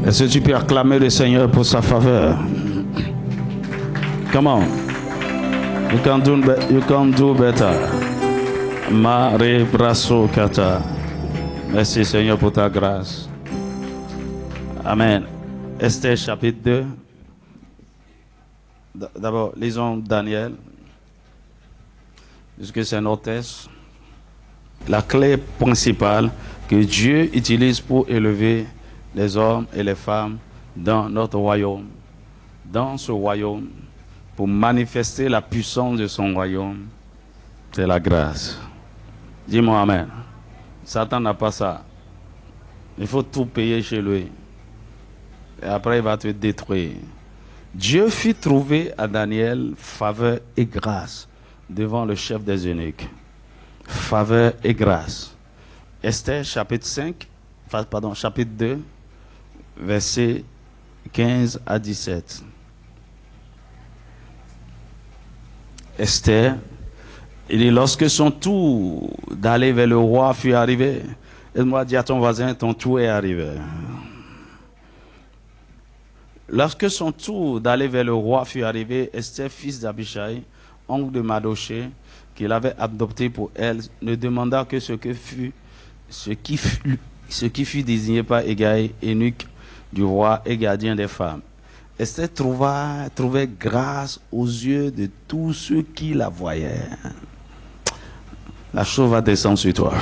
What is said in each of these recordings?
Est-ce que tu peux acclamer le Seigneur pour sa faveur? Come on. You can do better. Mare brasso kata. Merci Seigneur pour ta grâce. Amen. Esther chapitre 2. D'abord, lisons Daniel. Puisque c'est notre texte. La clé principale que Dieu utilise pour élever les hommes et les femmes dans notre royaume. Dans ce royaume, pour manifester la puissance de son royaume, c'est la grâce. Dis-moi Amen. Satan n'a pas ça. Il faut tout payer chez lui. Et après, il va te détruire. Dieu fit trouver à Daniel faveur et grâce devant le chef des eunuques. Faveur et grâce. Esther, chapitre 2, versets 15 à 17. Esther, il dit, lorsque son tour d'aller vers le roi fut arrivé, aide-moi à dire à ton voisin, ton tour est arrivé. Lorsque son tour d'aller vers le roi fut arrivé, Esther, fils d'Abishai, oncle de Mardochée, qu'il avait adopté pour elle, ne demanda que ce qui fut désigné par Hégai, eunuque du roi et gardien des femmes. Esther trouvait grâce aux yeux de tous ceux qui la voyaient. La chose va descendre sur toi.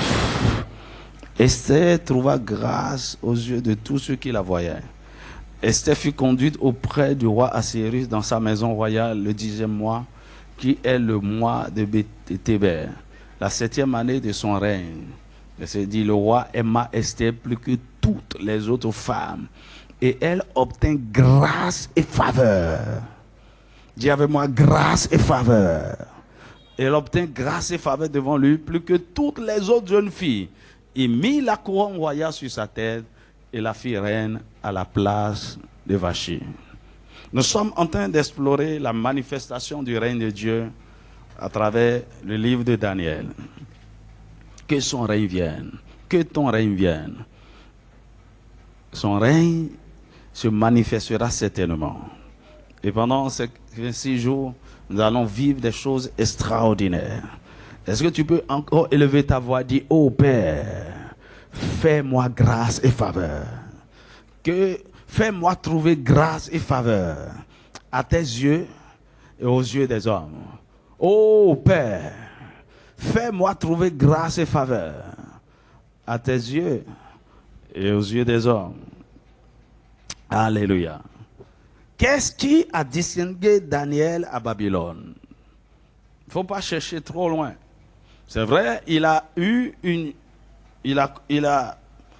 Esther trouva grâce aux yeux de tous ceux qui la voyaient. Esther fut conduite auprès du roi Assuérus dans sa maison royale le 10e mois, qui est le mois de Théber, la 7e année de son règne. C'est dit, le roi aima Esther plus que toutes les autres femmes, et elle obtint grâce et faveur. Dis avec moi, grâce et faveur. Elle obtint grâce et faveur devant lui plus que toutes les autres jeunes filles. Il mit la couronne royale sur sa tête et la fit reine à la place de Vachi. Nous sommes en train d'explorer la manifestation du règne de Dieu à travers le livre de Daniel. Que son règne vienne, que ton règne vienne. Son règne se manifestera certainement. Et pendant ces 26 jours, nous allons vivre des choses extraordinaires. Est-ce que tu peux encore élever ta voix et dire, ô Père, fais-moi grâce et faveur. Fais-moi trouver grâce et faveur à tes yeux et aux yeux des hommes. Ô Père, fais-moi trouver grâce et faveur à tes yeux et aux yeux des hommes. Alléluia. Qu'est-ce qui a distingué Daniel à Babylone? Il ne faut pas chercher trop loin. C'est vrai,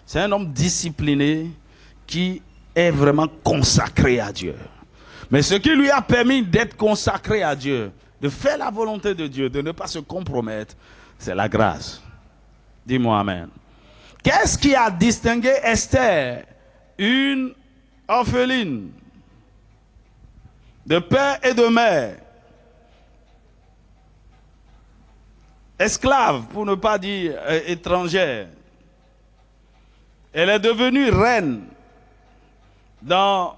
c'est un homme discipliné qui est vraiment consacré à Dieu. Mais ce qui lui a permis d'être consacré à Dieu, de faire la volonté de Dieu, de ne pas se compromettre, c'est la grâce. Dis-moi Amen. Qu'est-ce qui a distingué Esther, une orpheline de père et de mère, esclave pour ne pas dire étrangère? Elle est devenue reine dans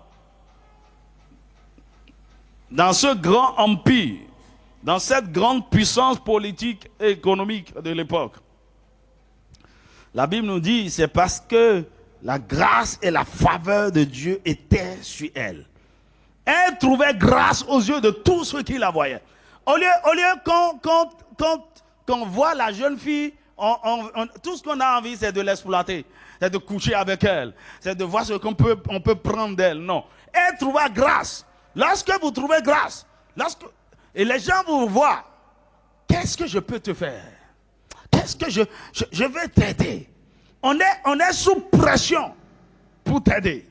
ce grand empire, dans cette grande puissance politique et économique de l'époque. La Bible nous dit, c'est parce que la grâce et la faveur de Dieu étaient sur elle. Elle trouvait grâce aux yeux de tous ceux qui la voyaient. Au lieu qu'on voit la jeune fille, tout ce qu'on a envie, c'est de l'exploiter. C'est de coucher avec elle. C'est de voir ce qu'on peut prendre d'elle. Non. Elle trouva grâce. Lorsque vous trouvez grâce, et les gens vous voient, qu'est-ce que je peux te faire? Qu'est-ce que je vais t'aider? On est sous pression pour t'aider.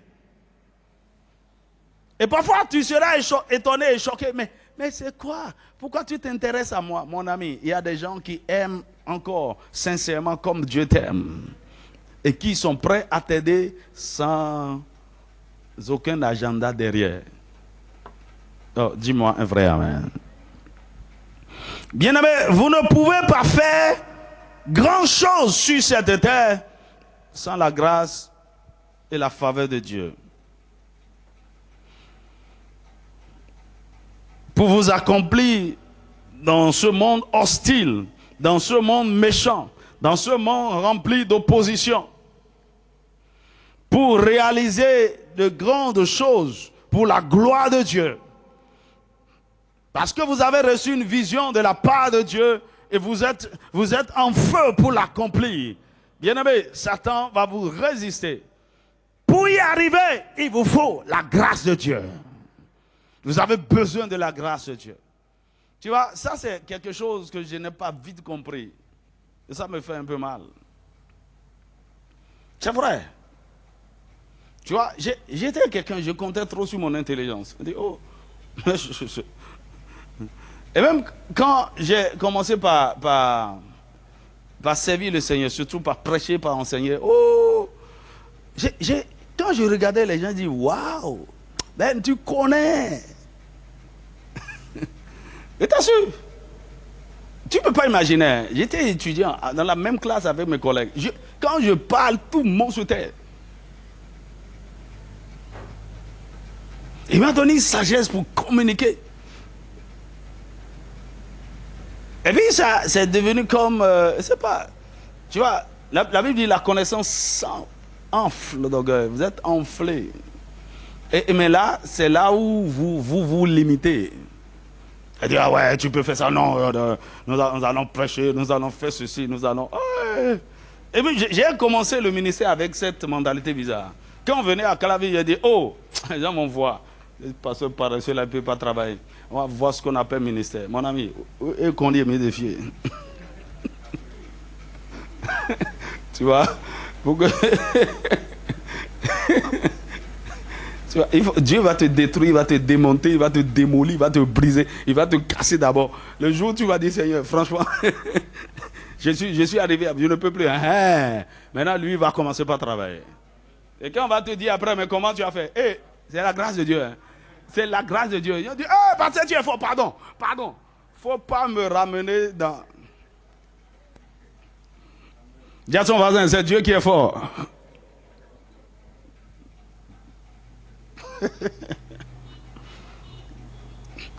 Et parfois, tu seras étonné et choqué. Mais c'est quoi? Pourquoi tu t'intéresses à moi, mon ami? Il y a des gens qui aiment encore sincèrement comme Dieu t'aime. Et qui sont prêts à t'aider sans aucun agenda derrière. Oh, dis-moi un vrai amen. Bien-aimé, vous ne pouvez pas faire grand-chose sur cette terre sans la grâce et la faveur de Dieu. pour vous accomplir dans ce monde hostile, dans ce monde méchant, dans ce monde rempli d'opposition, pour réaliser de grandes choses pour la gloire de Dieu. Parce que vous avez reçu une vision de la part de Dieu et vous êtes en feu pour l'accomplir. Bien-aimé, Satan va vous résister. Pour y arriver, il vous faut la grâce de Dieu. Vous avez besoin de la grâce de Dieu. Tu vois, ça c'est quelque chose que je n'ai pas vite compris. Et ça me fait un peu mal. C'est vrai. Tu vois, j'étais quelqu'un, je comptais trop sur mon intelligence. Je dis, oh, et même quand j'ai commencé par servir le Seigneur, surtout par prêcher, par enseigner, oh, quand je regardais les gens, je dis, waouh, ben tu connais. Et t'as su? Tu ne peux pas imaginer, j'étais étudiant dans la même classe avec mes collègues. Quand je parle, tout le monde se tait. Il m'a donné une sagesse pour communiquer. Et puis ça, c'est devenu comme, c'est pas, tu vois, la Bible dit la connaissance enfle d'orgueil. Vous êtes enflé. Mais là, c'est là où vous limitez. Elle dit, ah ouais, tu peux faire ça. Non, nous allons prêcher, nous allons faire ceci, nous allons... Ouais. Et puis j'ai commencé le ministère avec cette mentalité bizarre. Quand on venait à Calavi, j'ai dit, oh, les gens vont voir. Le pasteur paresseux là, il ne peut pas travailler. On va voir ce qu'on appelle ministère. Mon ami, et qu'on y est mes défiés. Tu vois, pour que... tu vois, Dieu va te détruire, il va te démonter, il va te démolir, il va te briser, il va te casser d'abord. Le jour où tu vas dire, Seigneur, franchement, je suis arrivé, je ne peux plus. Maintenant, lui, il va commencer par travailler. Et quand on va te dire après, mais comment tu as fait? C'est la grâce de Dieu. Hein. C'est la grâce de Dieu. Il dit, parce que tu es fort, pardon. Il ne faut pas me ramener dans... Dis à son voisin, c'est Dieu qui est fort.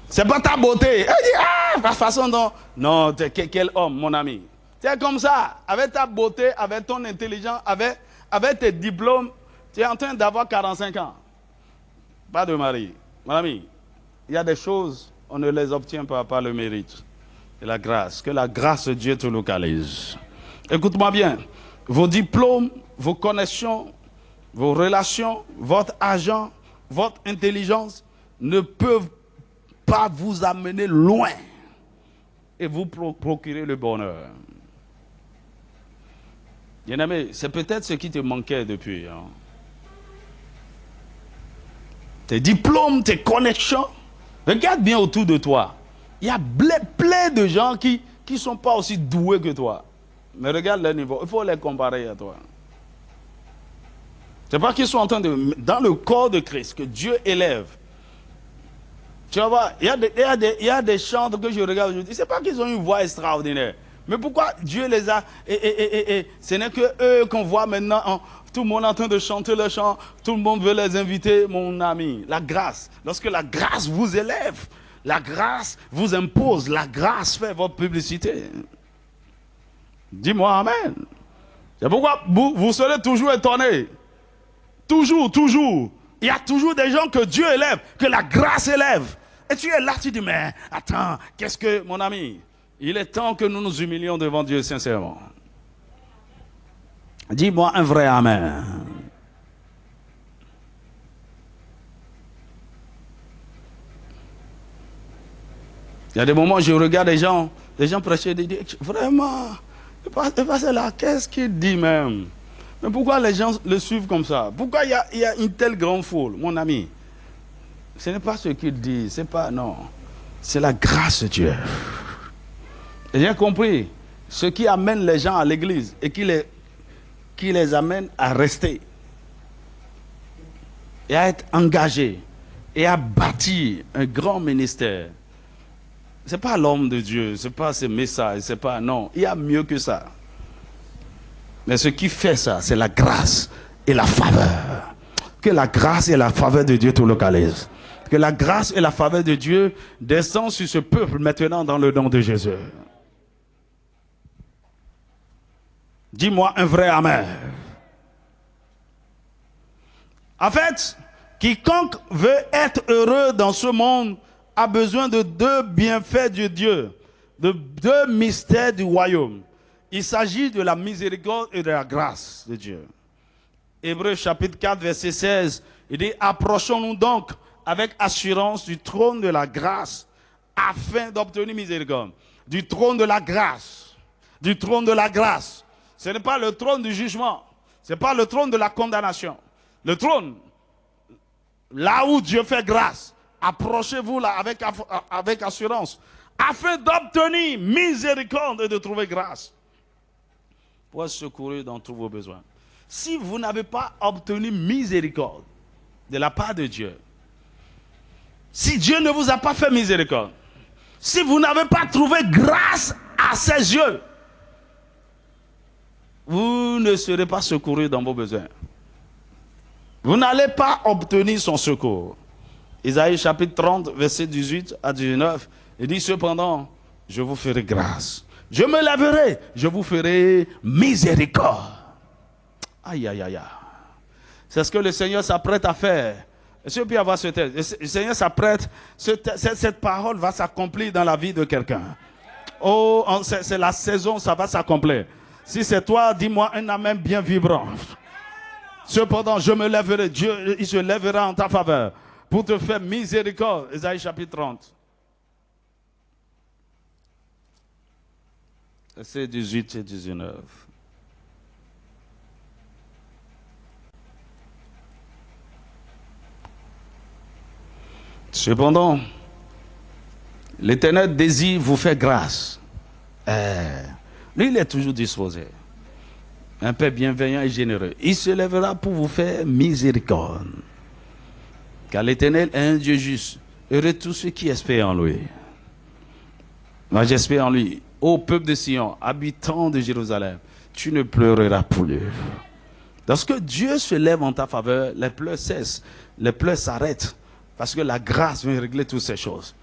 C'est pas ta beauté. Elle dit, par façon dont... Non, quel homme, mon ami. C'est comme ça. Avec ta beauté, avec ton intelligence, avec tes diplômes, tu es en train d'avoir 45 ans. Pas de mari. Mon ami, il y a des choses, on ne les obtient pas par le mérite. Et la grâce. Que la grâce de Dieu te localise. Écoute-moi bien. Vos diplômes, vos connexions, vos relations, votre argent, votre intelligence ne peuvent pas vous amener loin et vous procurer le bonheur. Bien-aimé, c'est peut-être ce qui te manquait depuis. Hein. Tes diplômes, tes connexions. Regarde bien autour de toi. Il y a plein de gens qui ne sont pas aussi doués que toi. Mais regarde leur niveau. Il faut les comparer à toi. C'est pas qu'ils sont en train de... Dans le corps de Christ, que Dieu élève. Tu vas voir, il y a des chants que je regarde aujourd'hui. C'est pas qu'ils ont une voix extraordinaire. Mais pourquoi Dieu les a... ce n'est que eux qu'on voit maintenant... Tout le monde est en train de chanter le chant. Tout le monde veut les inviter, mon ami. La grâce. Lorsque la grâce vous élève, la grâce vous impose, la grâce fait votre publicité. Dis-moi amen. C'est pourquoi vous serez toujours étonnés. Toujours. Il y a toujours des gens que Dieu élève, que la grâce élève. Et tu es là, tu dis, mais attends, qu'est-ce que, mon ami, il est temps que nous nous humilions devant Dieu sincèrement. Dis-moi un vrai amen. Il y a des moments où je regarde les gens prêcher, ils disent, vraiment, le pasteur là, qu'est-ce qu'il dit même? Mais pourquoi les gens le suivent comme ça? Pourquoi il y a une telle grande foule? Mon ami, ce n'est pas ce qu'il dit, c'est pas, non. C'est la grâce de Dieu. Et j'ai compris, ce qui amène les gens à l'église et qui les amène à rester et à être engagés et à bâtir un grand ministère. Ce n'est pas l'homme de Dieu, ce n'est pas ses messages, c'est pas, non, il y a mieux que ça. Mais ce qui fait ça, c'est la grâce et la faveur. Que la grâce et la faveur de Dieu te localisent. Que la grâce et la faveur de Dieu descendent sur ce peuple maintenant dans le nom de Jésus. Dis-moi un vrai amen. En fait, quiconque veut être heureux dans ce monde a besoin de deux bienfaits de Dieu, de deux mystères du royaume. Il s'agit de la miséricorde et de la grâce de Dieu. Hébreux chapitre 4, verset 16, il dit « Approchons-nous donc avec assurance du trône de la grâce afin d'obtenir miséricorde. » Du trône de la grâce. Du trône de la grâce. Ce n'est pas le trône du jugement. Ce n'est pas le trône de la condamnation. Le trône, là où Dieu fait grâce, approchez-vous là avec assurance, afin d'obtenir miséricorde et de trouver grâce pour être secouru dans tous vos besoins. Si vous n'avez pas obtenu miséricorde de la part de Dieu, si Dieu ne vous a pas fait miséricorde, si vous n'avez pas trouvé grâce à ses yeux, vous ne serez pas secouru dans vos besoins. Vous n'allez pas obtenir son secours. Isaïe chapitre 30, verset 18 à 19, il dit cependant, je vous ferai grâce. Je me lèverai, je vous ferai miséricorde. Aïe, aïe, aïe, aïe. C'est ce que le Seigneur s'apprête à faire. Est-ce que vous pouvez avoir ce texte? Le Seigneur s'apprête, cette parole va s'accomplir dans la vie de quelqu'un. Oh, c'est la saison, ça va s'accomplir. Si c'est toi, dis-moi un amen bien vibrant. Cependant, je me lèverai, Dieu, il se lèvera en ta faveur pour te faire miséricorde. Isaïe chapitre 30. Versets 18 et 19. Cependant, l'Éternel désire vous faire grâce. Lui, il est toujours disposé. Un Père bienveillant et généreux. Il se lèvera pour vous faire miséricorde. Car l'Éternel est un Dieu juste. Heureux tous ceux qui espèrent en lui. Moi, j'espère en lui. Ô peuple de Sion, habitant de Jérusalem, tu ne pleureras plus. Lorsque Dieu se lève en ta faveur, les pleurs cessent. Les pleurs s'arrêtent. Parce que la grâce vient régler toutes ces choses.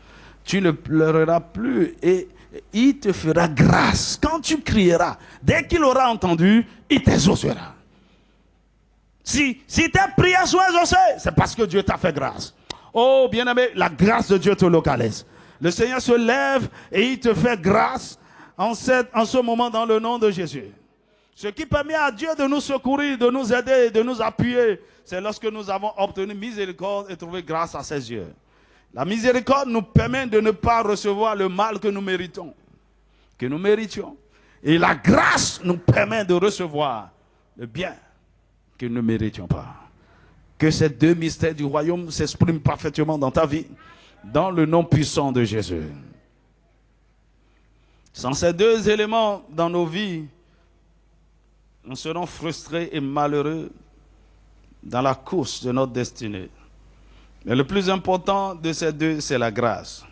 Tu ne pleureras plus et il te fera grâce. Quand tu crieras, dès qu'il aura entendu, il t'exaucera. Si tes prières sont exaucées, c'est parce que Dieu t'a fait grâce. Oh, bien-aimé, la grâce de Dieu te localise. Le Seigneur se lève et il te fait grâce en ce moment dans le nom de Jésus. Ce qui permet à Dieu de nous secourir, de nous aider, de nous appuyer, c'est lorsque nous avons obtenu miséricorde et trouvé grâce à ses yeux. La miséricorde nous permet de ne pas recevoir le mal que nous méritons, que nous méritions. Et la grâce nous permet de recevoir le bien que nous ne méritions pas. Que ces deux mystères du royaume s'expriment parfaitement dans ta vie, dans le nom puissant de Jésus. Sans ces deux éléments dans nos vies, nous serons frustrés et malheureux dans la course de notre destinée. Mais le plus important de ces deux, c'est la grâce.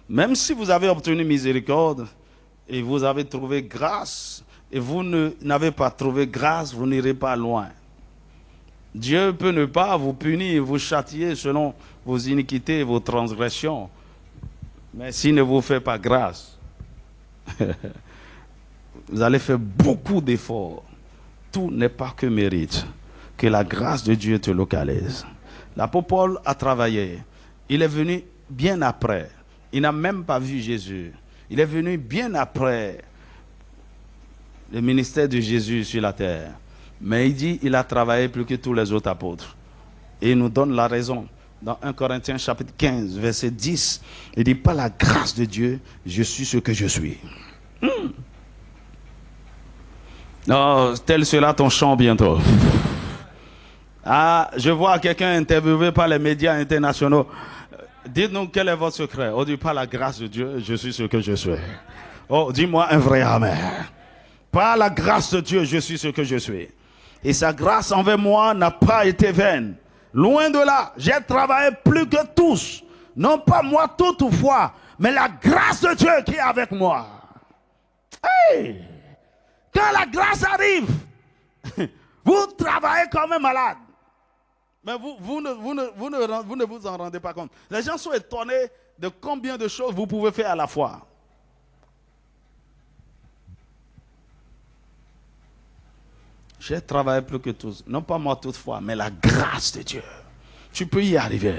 Même si vous avez obtenu miséricorde et vous avez trouvé grâce, et vous n'avez pas trouvé grâce, vous n'irez pas loin. Dieu peut ne pas vous punir, vous châtier selon vos iniquités et vos transgressions. Mais s'il ne vous fait pas grâce, vous allez faire beaucoup d'efforts. Tout n'est pas que mérite. Que la grâce de Dieu te localise. L'apôtre Paul a travaillé. Il est venu bien après. Il n'a même pas vu Jésus. Il est venu bien après le ministère de Jésus sur la terre. Mais il dit qu'il a travaillé plus que tous les autres apôtres. Et il nous donne la raison. Dans 1 Corinthiens chapitre 15, verset 10, il dit, par la grâce de Dieu, je suis ce que je suis. Oh, tel sera ton chant bientôt. Ah, je vois quelqu'un interviewé par les médias internationaux. Dites-nous quel est votre secret. On dit par la grâce de Dieu, je suis ce que je suis. Oh, dis-moi un vrai amen. Par la grâce de Dieu, je suis ce que je suis. Et sa grâce envers moi n'a pas été vaine. Loin de là, j'ai travaillé plus que tous. Non pas moi toutefois, mais la grâce de Dieu qui est avec moi. Hey! Quand la grâce arrive, vous travaillez comme un malade. Mais vous vous ne vous en rendez pas compte. Les gens sont étonnés de combien de choses vous pouvez faire à la fois. J'ai travaillé plus que tous. Non pas moi toutefois, mais la grâce de Dieu. Tu peux y arriver.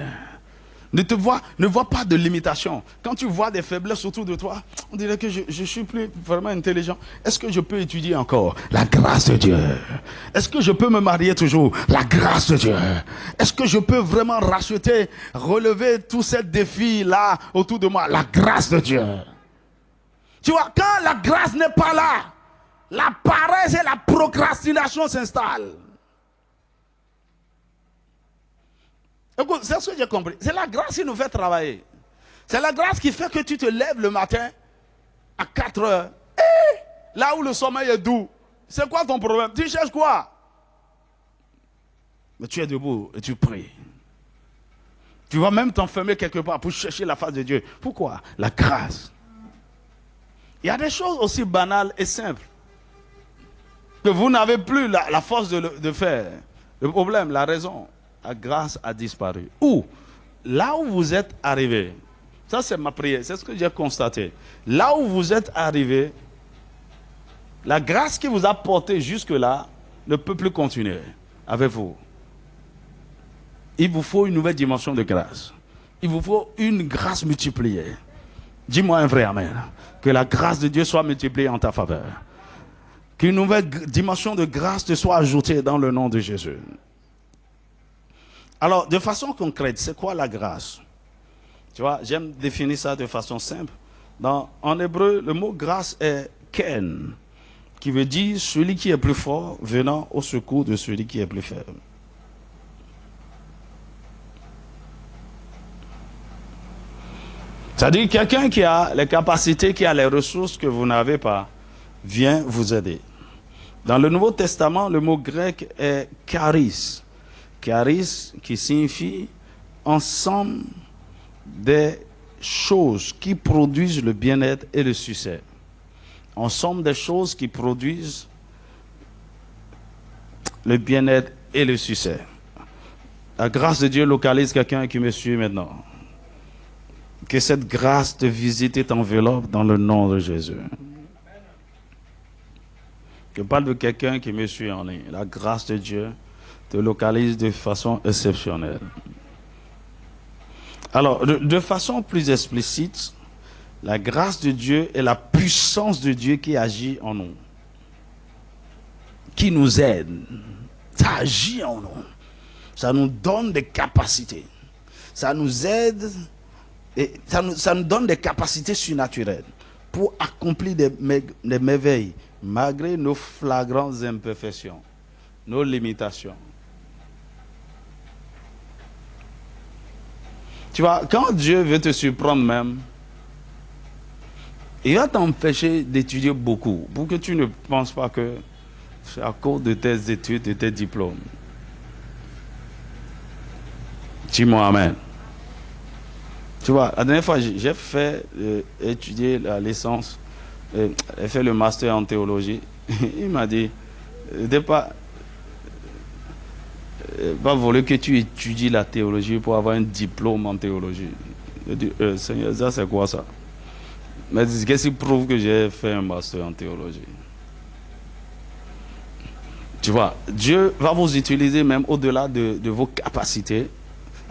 Ne vois pas de limitation. Quand tu vois des faiblesses autour de toi, on dirait que je suis plus vraiment intelligent. Est-ce que je peux étudier encore? La grâce de Dieu. Est-ce que je peux me marier toujours? La grâce de Dieu. Est-ce que je peux vraiment racheter, relever tous ces défis-là autour de moi? La grâce de Dieu. Tu vois, quand la grâce n'est pas là, la paresse et la procrastination s'installent. Écoute, c'est ce que j'ai compris. C'est la grâce qui nous fait travailler. C'est la grâce qui fait que tu te lèves le matin à 4 heures. Et là où le sommeil est doux. C'est quoi ton problème? Tu cherches quoi? Mais tu es debout et tu pries. Tu vas même t'enfermer quelque part pour chercher la face de Dieu. Pourquoi? La grâce. Il y a des choses aussi banales et simples que vous n'avez plus la force de faire. Le problème, la raison, la grâce a disparu. Ou, là où vous êtes arrivé, ça c'est ma prière, c'est ce que j'ai constaté. Là où vous êtes arrivé, la grâce qui vous a porté jusque-là ne peut plus continuer avec vous. Il vous faut une nouvelle dimension de grâce. Il vous faut une grâce multipliée. Dis-moi un vrai amen. Que la grâce de Dieu soit multipliée en ta faveur. Qu'une nouvelle dimension de grâce te soit ajoutée dans le nom de Jésus. Alors, de façon concrète, c'est quoi la grâce? Tu vois, j'aime définir ça de façon simple. En hébreu, le mot grâce est ken, qui veut dire celui qui est plus fort venant au secours de celui qui est plus faible. C'est-à-dire quelqu'un qui a les capacités, qui a les ressources que vous n'avez pas, vient vous aider. Dans le Nouveau Testament, le mot grec est charis. Charis qui signifie ensemble des choses qui produisent le bien-être et le succès. Ensemble des choses qui produisent le bien-être et le succès. La grâce de Dieu localise quelqu'un qui me suit maintenant. Que cette grâce te visite et t'enveloppe dans le nom de Jésus. Je parle de quelqu'un qui me suit en ligne. La grâce de Dieu te localise de façon exceptionnelle. Alors, de façon plus explicite, la grâce de Dieu est la puissance de Dieu qui agit en nous. Qui nous aide. Ça agit en nous. Ça nous donne des capacités. Ça nous aide et ça nous donne des capacités surnaturelles pour accomplir des merveilles malgré nos flagrantes imperfections, nos limitations. Tu vois, quand Dieu veut te surprendre même, il va t'empêcher d'étudier beaucoup pour que tu ne penses pas que c'est à cause de tes études, de tes diplômes. Dis-moi amen. Tu vois, la dernière fois, j'ai fait étudier la licence, j'ai fait le master en théologie. Il m'a dit, pas voulu que tu étudies la théologie pour avoir un diplôme en théologie. J'ai dit, Seigneur, ça c'est quoi ça? Mais qu'est-ce qui prouve que j'ai fait un master en théologie? Tu vois, Dieu va vous utiliser même au-delà de vos capacités.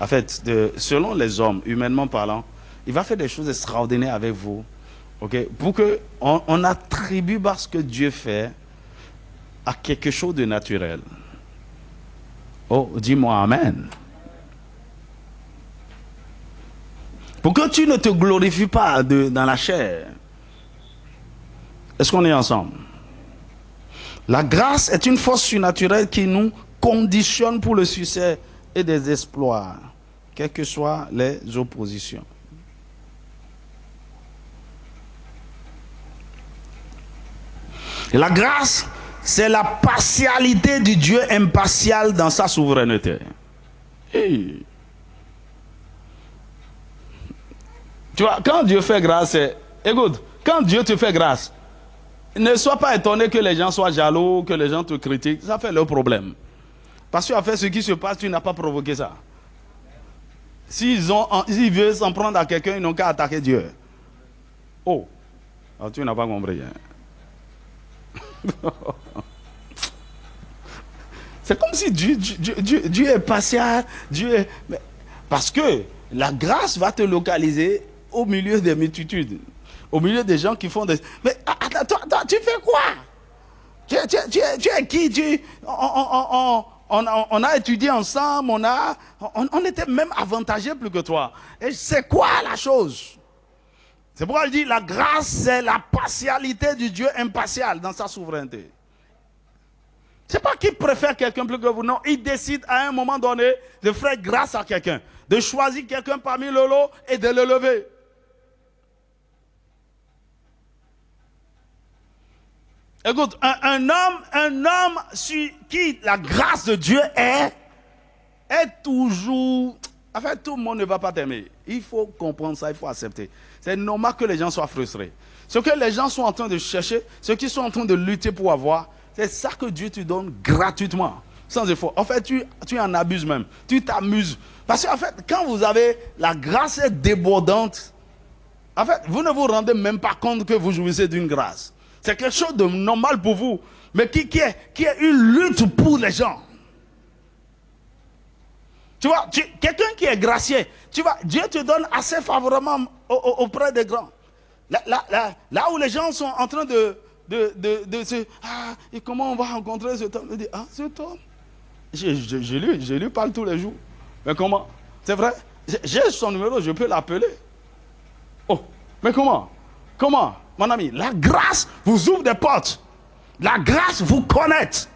En fait, selon les hommes, humainement parlant, il va faire des choses extraordinaires avec vous. Okay? Pour qu'on attribue ce que Dieu fait à quelque chose de naturel. Oh, dis-moi amen. Pour que tu ne te glorifies pas dans la chair. Est-ce qu'on est ensemble? La grâce est une force surnaturelle qui nous conditionne pour le succès et des exploits, quelles que soient les oppositions. Et la grâce, c'est la partialité du Dieu impartial dans sa souveraineté. Hey. Tu vois, quand Dieu fait grâce, écoute, quand Dieu te fait grâce, ne sois pas étonné que les gens soient jaloux, que les gens te critiquent, ça fait leur problème. Parce qu'en fait, ce qui se passe, tu n'as pas provoqué ça. S'ils veulent s'en prendre à quelqu'un, ils n'ont qu'à attaquer Dieu. Oh, alors tu n'as pas compris. Hein? C'est comme si Dieu est patient. Parce que la grâce va te localiser au milieu des multitudes. Au milieu des gens qui font des... Mais attends, toi, tu fais quoi? Tu es qui? On a étudié ensemble, on était même avantagés plus que toi. Et c'est quoi la chose? C'est pourquoi je dis la grâce, c'est la partialité du Dieu impartial dans sa souveraineté. C'est pas qu'il préfère quelqu'un plus que vous, non. Il décide à un moment donné de faire grâce à quelqu'un, de choisir quelqu'un parmi le lot et de le lever. Écoute, un homme sur qui la grâce de Dieu est toujours... En fait, tout le monde ne va pas t'aimer. Il faut comprendre ça, il faut accepter. C'est normal que les gens soient frustrés. Ce que les gens sont en train de chercher, ce qu'ils sont en train de lutter pour avoir, c'est ça que Dieu te donne gratuitement, sans effort. En fait, tu en abuses même. Tu t'amuses. Parce qu'en fait, quand vous avez la grâce débordante, en fait, vous ne vous rendez même pas compte que vous jouissez d'une grâce. C'est quelque chose de normal pour vous, mais qui est une lutte pour les gens. Tu vois, quelqu'un qui est gracié, tu vois, Dieu te donne assez favorablement auprès des grands. Là où les gens sont en train de se... Ah, et comment on va rencontrer cet homme? Il dit, ah, cet homme. Je lui parle tous les jours. Mais comment? C'est vrai, j'ai son numéro, je peux l'appeler. Oh, mais comment? Comment? Mon ami, la grâce vous ouvre des portes. La grâce vous connecte.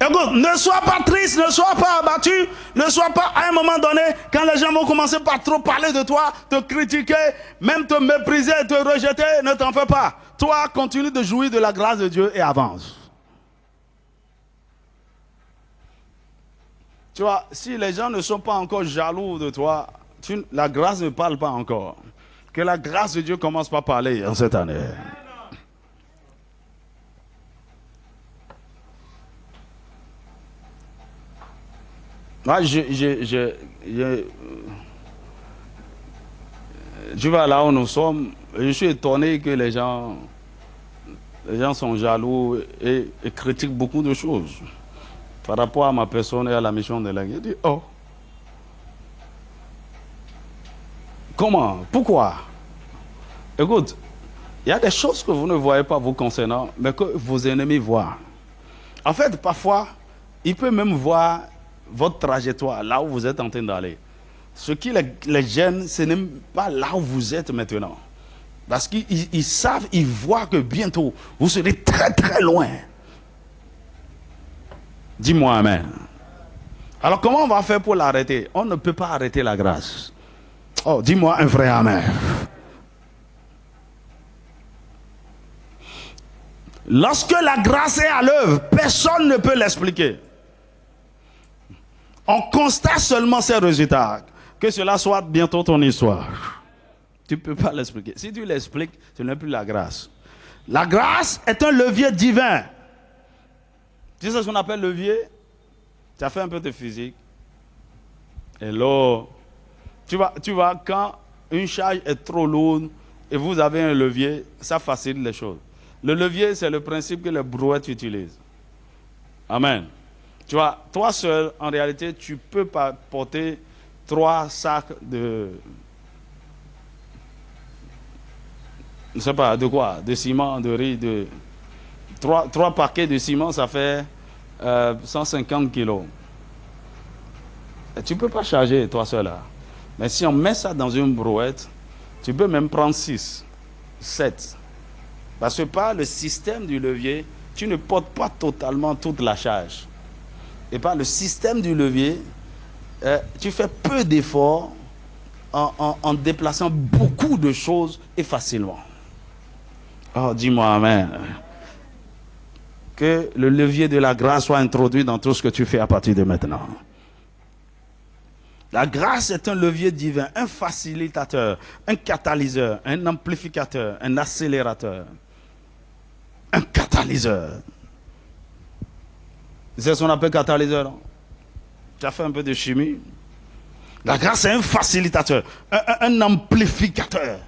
Écoute, ne sois pas triste, ne sois pas abattu, ne sois pas à un moment donné, quand les gens vont commencer par trop parler de toi, te critiquer, même te mépriser, te rejeter, ne t'en fais pas. Toi, continue de jouir de la grâce de Dieu et avance. Tu vois, si les gens ne sont pas encore jaloux de toi, la grâce ne parle pas encore. Que la grâce de Dieu commence par parler en cette année. Moi, tu vois, là où nous sommes, je suis étonné que les gens sont jaloux et critiquent beaucoup de choses par rapport à ma personne et à la mission de l'Église. Je dis, oh, comment? Pourquoi? Écoute, il y a des choses que vous ne voyez pas vous concernant, mais que vos ennemis voient. En fait, parfois, ils peuvent même voir votre trajectoire, là où vous êtes en train d'aller. Ce qui les gêne, ce n'est pas là où vous êtes maintenant. Parce qu'ils savent, ils voient que bientôt, vous serez très très loin. Dis-moi amen. Alors comment on va faire pour l'arrêter? On ne peut pas arrêter la grâce. Oh, dis-moi un vrai amen. Lorsque la grâce est à l'œuvre, personne ne peut l'expliquer. On constate seulement ces résultats. Que cela soit bientôt ton histoire. Tu ne peux pas l'expliquer. Si tu l'expliques, ce n'est plus la grâce. La grâce est un levier divin. Tu sais ce qu'on appelle levier? Tu as fait un peu de physique. Hello. Tu vois, quand une charge est trop lourde et vous avez un levier, ça facilite les choses. Le levier, c'est le principe que les brouettes utilisent. Amen. Tu vois, toi seul, en réalité, tu peux pas porter 3 sacs de... Je ne sais pas, de quoi? De ciment, de riz, de... 3 paquets de ciment, ça fait 150 kilos. Et tu ne peux pas charger, toi seul, là. Mais si on met ça dans une brouette, tu peux même prendre 6, 7. Parce que par le système du levier, tu ne portes pas totalement toute la charge. Et par le système du levier, tu fais peu d'efforts en déplaçant beaucoup de choses et facilement. Oh, dis-moi amen. Que le levier de la grâce soit introduit dans tout ce que tu fais à partir de maintenant. La grâce est un levier divin, un facilitateur, un catalyseur, un amplificateur, un accélérateur, un catalyseur. C'est ce qu'on appelle catalyseur. Tu as fait un peu de chimie. La grâce est un facilitateur, un amplificateur.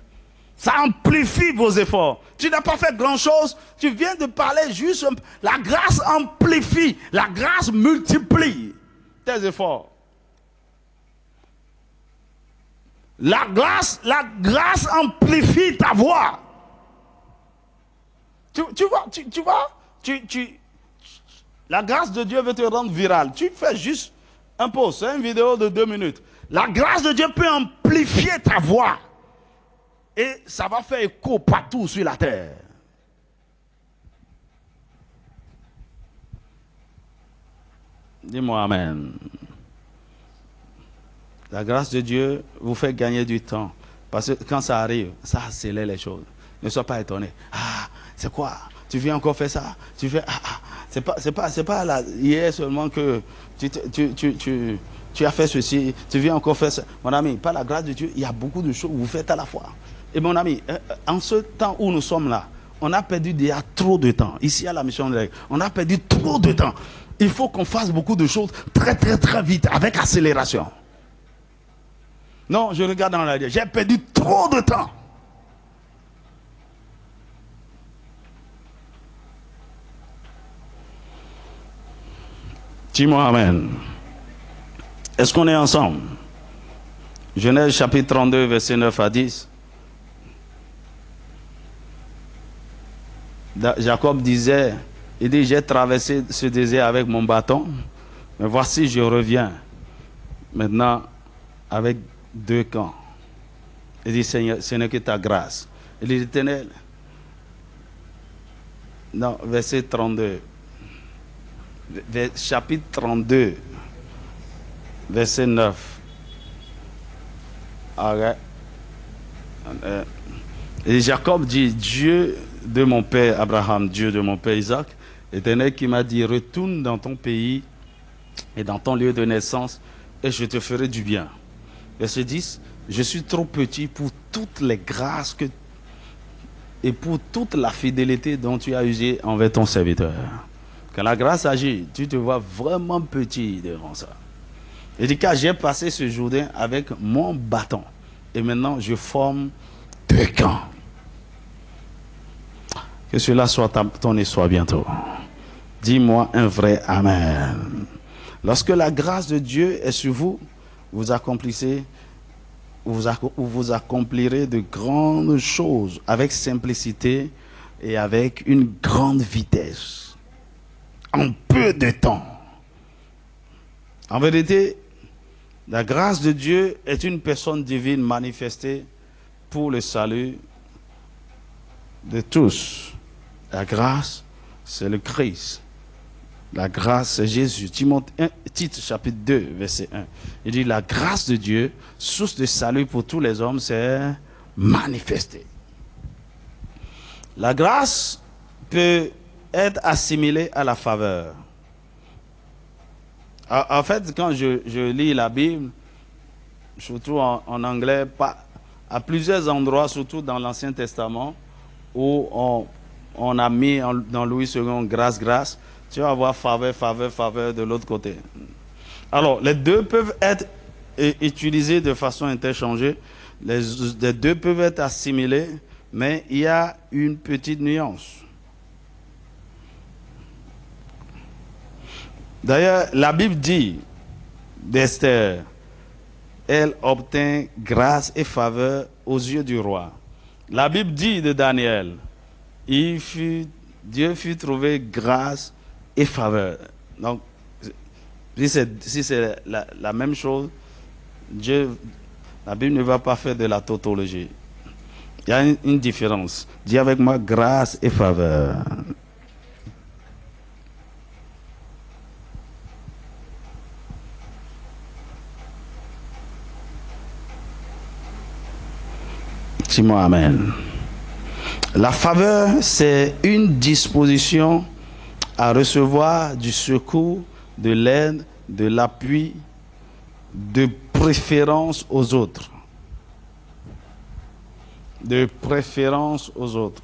Ça amplifie vos efforts. Tu n'as pas fait grand-chose, tu viens de parler juste un peu. La grâce amplifie, la grâce multiplie tes efforts. La grâce amplifie ta voix. Tu vois, la grâce de Dieu veut te rendre viral. Tu fais juste un post, une vidéo de 2 minutes. La grâce de Dieu peut amplifier ta voix. Et ça va faire écho partout sur la terre. Dis-moi Amen. La grâce de Dieu vous fait gagner du temps. Parce que quand ça arrive, ça accélère les choses. Ne sois pas étonné. Ah, c'est quoi? Tu viens encore faire ça? Tu fais c'est pas là, hier seulement que tu as fait ceci, tu viens encore faire ça. Mon ami, par la grâce de Dieu, il y a beaucoup de choses que vous faites à la fois. Et mon ami, en ce temps où nous sommes là, on a perdu déjà trop de temps. Ici à la mission de l'Église, on a perdu trop de temps. Il faut qu'on fasse beaucoup de choses très très très vite, avec accélération. Non, je regarde dans l'arrière, j'ai perdu trop de temps. Dis-moi Amen. Est-ce qu'on est ensemble? Genèse chapitre 32, verset 9 à 10. Jacob disait, il dit, j'ai traversé ce désert avec mon bâton, mais voici je reviens maintenant avec 2 camps. Il dit, Seigneur, ce n'est que ta grâce. Il dit, l'Éternel, non, verset 32. Chapitre 32, verset 9. Et Jacob dit, Dieu de mon père Abraham, Dieu de mon père Isaac, l'Éternel qui m'a dit, retourne dans ton pays et dans ton lieu de naissance et je te ferai du bien. Verset 10, je suis trop petit pour toutes les grâces et pour toute la fidélité dont tu as usé envers ton serviteur. Quand la grâce agit, tu te vois vraiment petit devant ça. Il dit, car j'ai passé ce Jourdain avec mon bâton. Et maintenant, je forme 2 camps. Que cela soit ton histoire bientôt. Dis-moi un vrai Amen. Lorsque la grâce de Dieu est sur vous, vous accomplirez de grandes choses avec simplicité et avec une grande vitesse. En peu de temps. En vérité, la grâce de Dieu est une personne divine manifestée pour le salut de tous. La grâce, c'est le Christ. La grâce, c'est Jésus. Tite chapitre 2, verset 1. Il dit, la grâce de Dieu, source de salut pour tous les hommes, c'est manifestée. La grâce peut être assimilée à la faveur. En fait, quand je lis la Bible, surtout en anglais, à plusieurs endroits, surtout dans l'Ancien Testament, où on a mis dans Louis II grâce, grâce, tu vas avoir faveur, faveur, faveur de l'autre côté. Alors, les deux peuvent être utilisés de façon interchangée, les deux peuvent être assimilés, mais il y a une petite nuance. D'ailleurs, la Bible dit d'Esther, elle obtint grâce et faveur aux yeux du roi. La Bible dit de Daniel, Dieu fut trouvé grâce et faveur. Donc, si c'est la même chose, la Bible ne va pas faire de la tautologie. Il y a une différence. Dis avec moi, grâce et faveur. Dis-moi Amen. La faveur, c'est une disposition à recevoir du secours, de l'aide, de l'appui, de préférence aux autres. De préférence aux autres.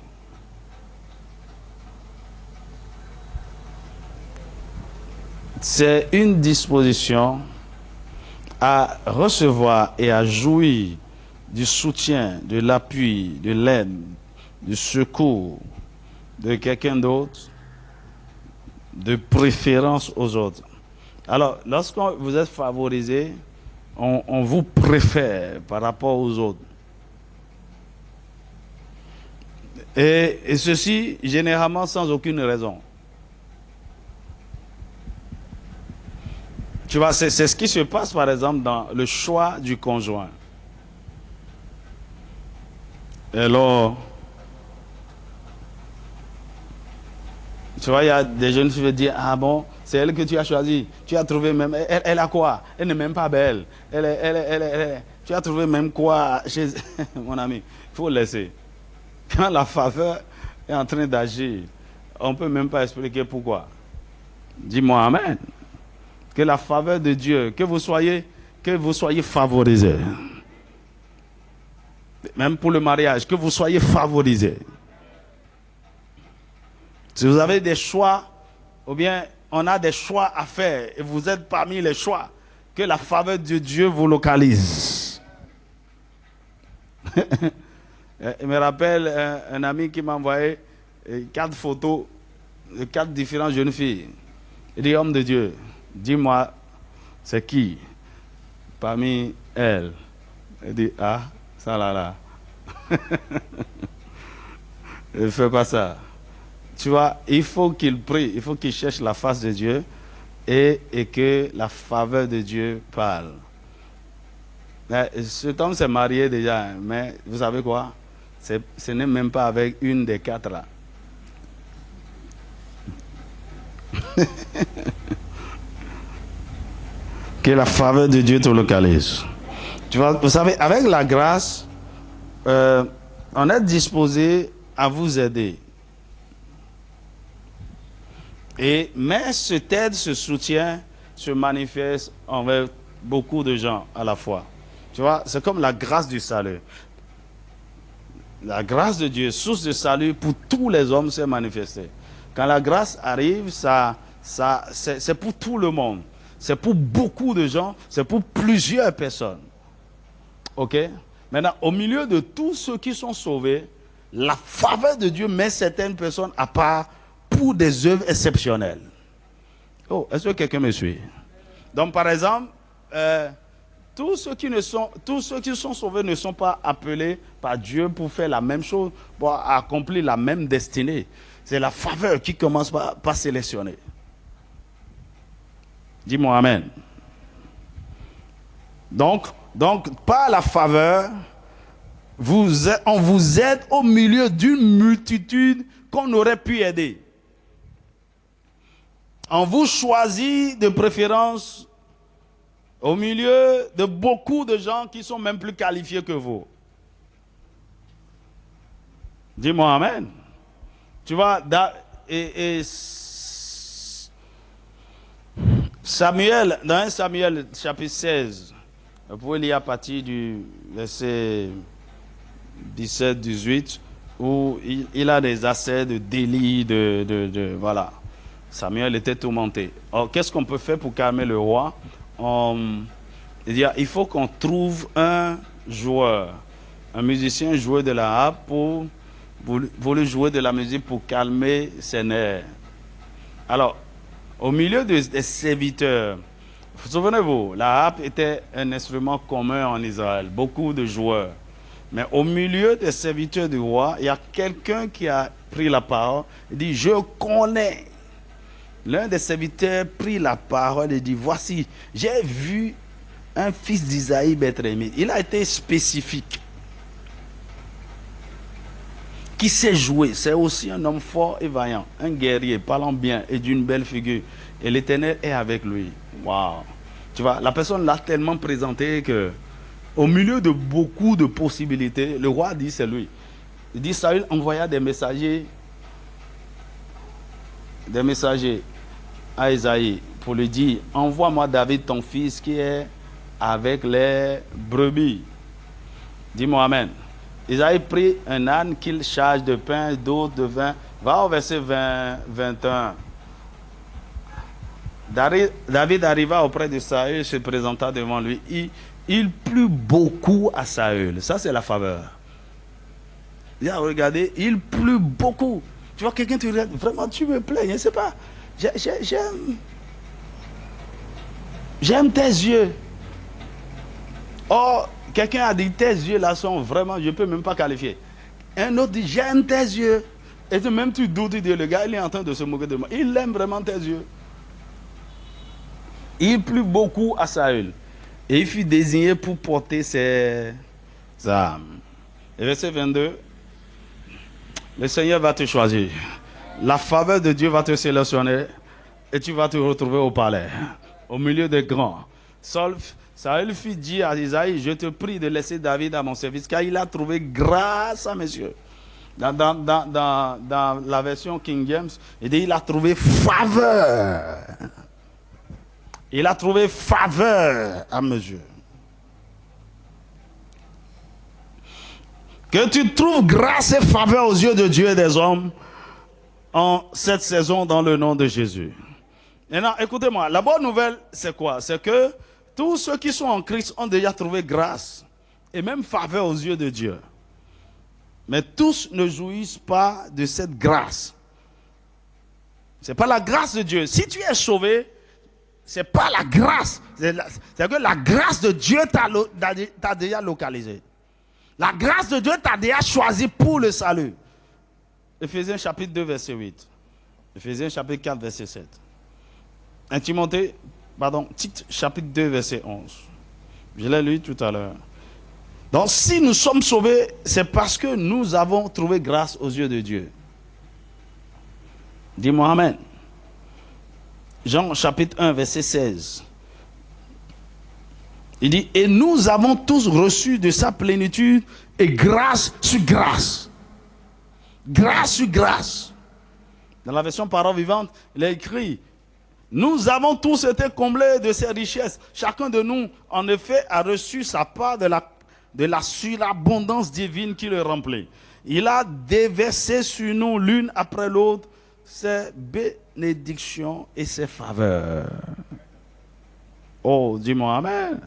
c'est une disposition à recevoir et à jouir du soutien, de l'appui, de l'aide, du secours de quelqu'un d'autre, de préférence aux autres. Alors, lorsque vous êtes favorisé, on vous préfère par rapport aux autres. Et ceci, généralement, sans aucune raison. Tu vois, c'est ce qui se passe, par exemple, dans le choix du conjoint. Alors, tu vois, il y a des jeunes filles qui disent, ah bon, c'est elle que tu as choisie. Tu as trouvé même, elle a quoi? Elle n'est même pas belle. Tu as trouvé même quoi chez mon ami? Il faut laisser. Quand la faveur est en train d'agir, on ne peut même pas expliquer pourquoi. Dis-moi amen. Que la faveur de Dieu, que vous soyez favorisés. Même pour le mariage, que vous soyez favorisés. Si vous avez des choix, ou bien on a des choix à faire, et vous êtes parmi les choix, que la faveur de Dieu vous localise. Il me rappelle un ami qui m'a envoyé 4 photos de 4 différentes jeunes filles. Il dit, homme de Dieu, dis-moi, c'est qui parmi elles? Il dit, ah, ça là. Ne fais pas ça. Tu vois, il faut qu'il prie, il faut qu'il cherche la face de Dieu et que la faveur de Dieu parle. Cet homme s'est marié déjà, mais vous savez quoi? Ce n'est même pas avec une des 4 là. Que la faveur de Dieu te localise. Tu vois, vous savez, avec la grâce, on est disposé à vous aider. Mais cette aide, ce soutien se manifeste envers beaucoup de gens à la fois. Tu vois, c'est comme la grâce du salut. La grâce de Dieu, source de salut pour tous les hommes, s'est manifestée. Quand la grâce arrive, c'est pour tout le monde. C'est pour beaucoup de gens, c'est pour plusieurs personnes. Ok? Maintenant, au milieu de tous ceux qui sont sauvés, la faveur de Dieu met certaines personnes à part pour des œuvres exceptionnelles. Oh, est-ce que quelqu'un me suit? Donc, par exemple, tous ceux qui sont sauvés ne sont pas appelés par Dieu pour faire la même chose, pour accomplir la même destinée. C'est la faveur qui commence par sélectionner. Dis-moi amen. Donc, par la faveur, on vous aide au milieu d'une multitude qu'on aurait pu aider. On vous choisit de préférence au milieu de beaucoup de gens qui sont même plus qualifiés que vous. Dis-moi amen. Tu vois, Samuel, dans 1 Samuel chapitre 16, vous pouvez lire à partir du verset 17-18, où il a des accès de délit, voilà. Samuel était tourmenté. Alors, qu'est-ce qu'on peut faire pour calmer le roi? Il faut qu'on trouve un joueur, un musicien joueur de la harpe pour lui jouer de la musique pour calmer ses nerfs. Alors, au milieu des serviteurs, souvenez-vous, la harpe était un instrument commun en Israël, beaucoup de joueurs. Mais au milieu des serviteurs du roi, il y a quelqu'un qui a pris la parole et dit, je connais. L'un des serviteurs prit la parole et dit, voici, j'ai vu un fils d'Isaïe Bethléemite. Il a été spécifique. Qui sait jouer, c'est aussi un homme fort et vaillant, un guerrier, parlant bien et d'une belle figure. Et l'Éternel est avec lui. Waouh! Tu vois, la personne l'a tellement présenté que, au milieu de beaucoup de possibilités, le roi dit c'est lui. Il dit Saül envoya des messagers à Isaïe pour lui dire, envoie-moi David ton fils qui est avec les brebis. Dis-moi amen. Isaïe prit un âne qu'il charge de pain, d'eau, de vin. Va au verset 21. David arriva auprès de Saül, se présenta devant lui. Il plut beaucoup à Saül. Ça, c'est la faveur. Il a regardé, il plut beaucoup. Tu vois, quelqu'un te regarde, vraiment, tu me plais, je ne sais pas. J'aime tes yeux. Oh, quelqu'un a dit, tes yeux là sont vraiment, je ne peux même pas qualifier. Un autre dit, j'aime tes yeux. Et même tu doutes, tu dis, le gars, il est en train de se moquer de moi. Il aime vraiment tes yeux. Il plut beaucoup à Saül. Et il fut désigné pour porter ses armes. Et verset 22. Le Seigneur va te choisir. La faveur de Dieu va te sélectionner. Et tu vas te retrouver au palais. Au milieu des grands. Saül fit dire à Isaïe, je te prie de laisser David à mon service. Car il a trouvé grâce à mes yeux. Dans la version King James, il dit, il a trouvé faveur. Il a trouvé faveur à mes yeux. Que tu trouves grâce et faveur aux yeux de Dieu et des hommes en cette saison dans le nom de Jésus. Maintenant, écoutez-moi, la bonne nouvelle, c'est quoi? C'est que tous ceux qui sont en Christ ont déjà trouvé grâce et même faveur aux yeux de Dieu. Mais tous ne jouissent pas de cette grâce. Ce n'est pas la grâce de Dieu. Si tu es sauvé, ce n'est pas la grâce. C'est que la grâce de Dieu t'a déjà localisé. La grâce de Dieu t'a déjà choisi pour le salut. Éphésiens chapitre 2, verset 8. Éphésiens chapitre 4, verset 7. Tite chapitre 2, verset 11. Je l'ai lu tout à l'heure. Donc si nous sommes sauvés, c'est parce que nous avons trouvé grâce aux yeux de Dieu. Dis-moi Amen. Jean chapitre 1, verset 16. Il dit, et nous avons tous reçu de sa plénitude et grâce sur grâce. Grâce sur grâce. Dans la version parole vivante, il est écrit, nous avons tous été comblés de ses richesses. Chacun de nous, en effet, a reçu sa part de la surabondance divine qui le remplit. Il a déversé sur nous l'une après l'autre ses bénédictions et ses faveurs. Oh, dis-moi Amen.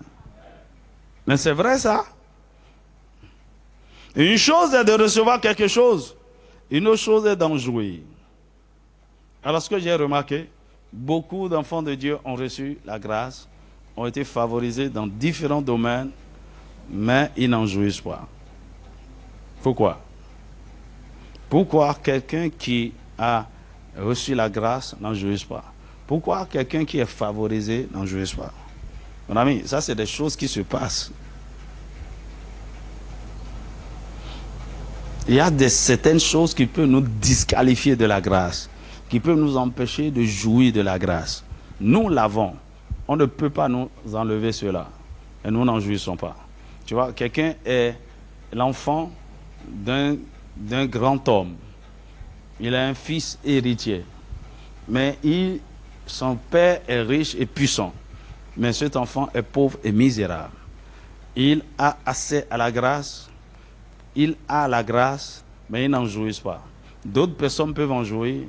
Mais c'est vrai ça. Une chose est de recevoir quelque chose, une autre chose est d'en jouir. Alors ce que j'ai remarqué, beaucoup d'enfants de Dieu ont reçu la grâce, ont été favorisés dans différents domaines, mais ils n'en jouissent pas. Pourquoi? Pourquoi quelqu'un qui a reçu la grâce n'en jouisse pas? Pourquoi quelqu'un qui est favorisé n'en jouisse pas? Mon ami, ça c'est des choses qui se passent. Il y a certaines choses qui peuvent nous disqualifier de la grâce, qui peuvent nous empêcher de jouir de la grâce. Nous l'avons. On ne peut pas nous enlever cela. Et nous n'en jouissons pas. Tu vois, quelqu'un est l'enfant d'un grand homme. Il a un fils héritier. Mais son père est riche et puissant. Mais cet enfant est pauvre et misérable. Il a accès à la grâce. Il a la grâce, mais il n'en jouit pas. D'autres personnes peuvent en jouir.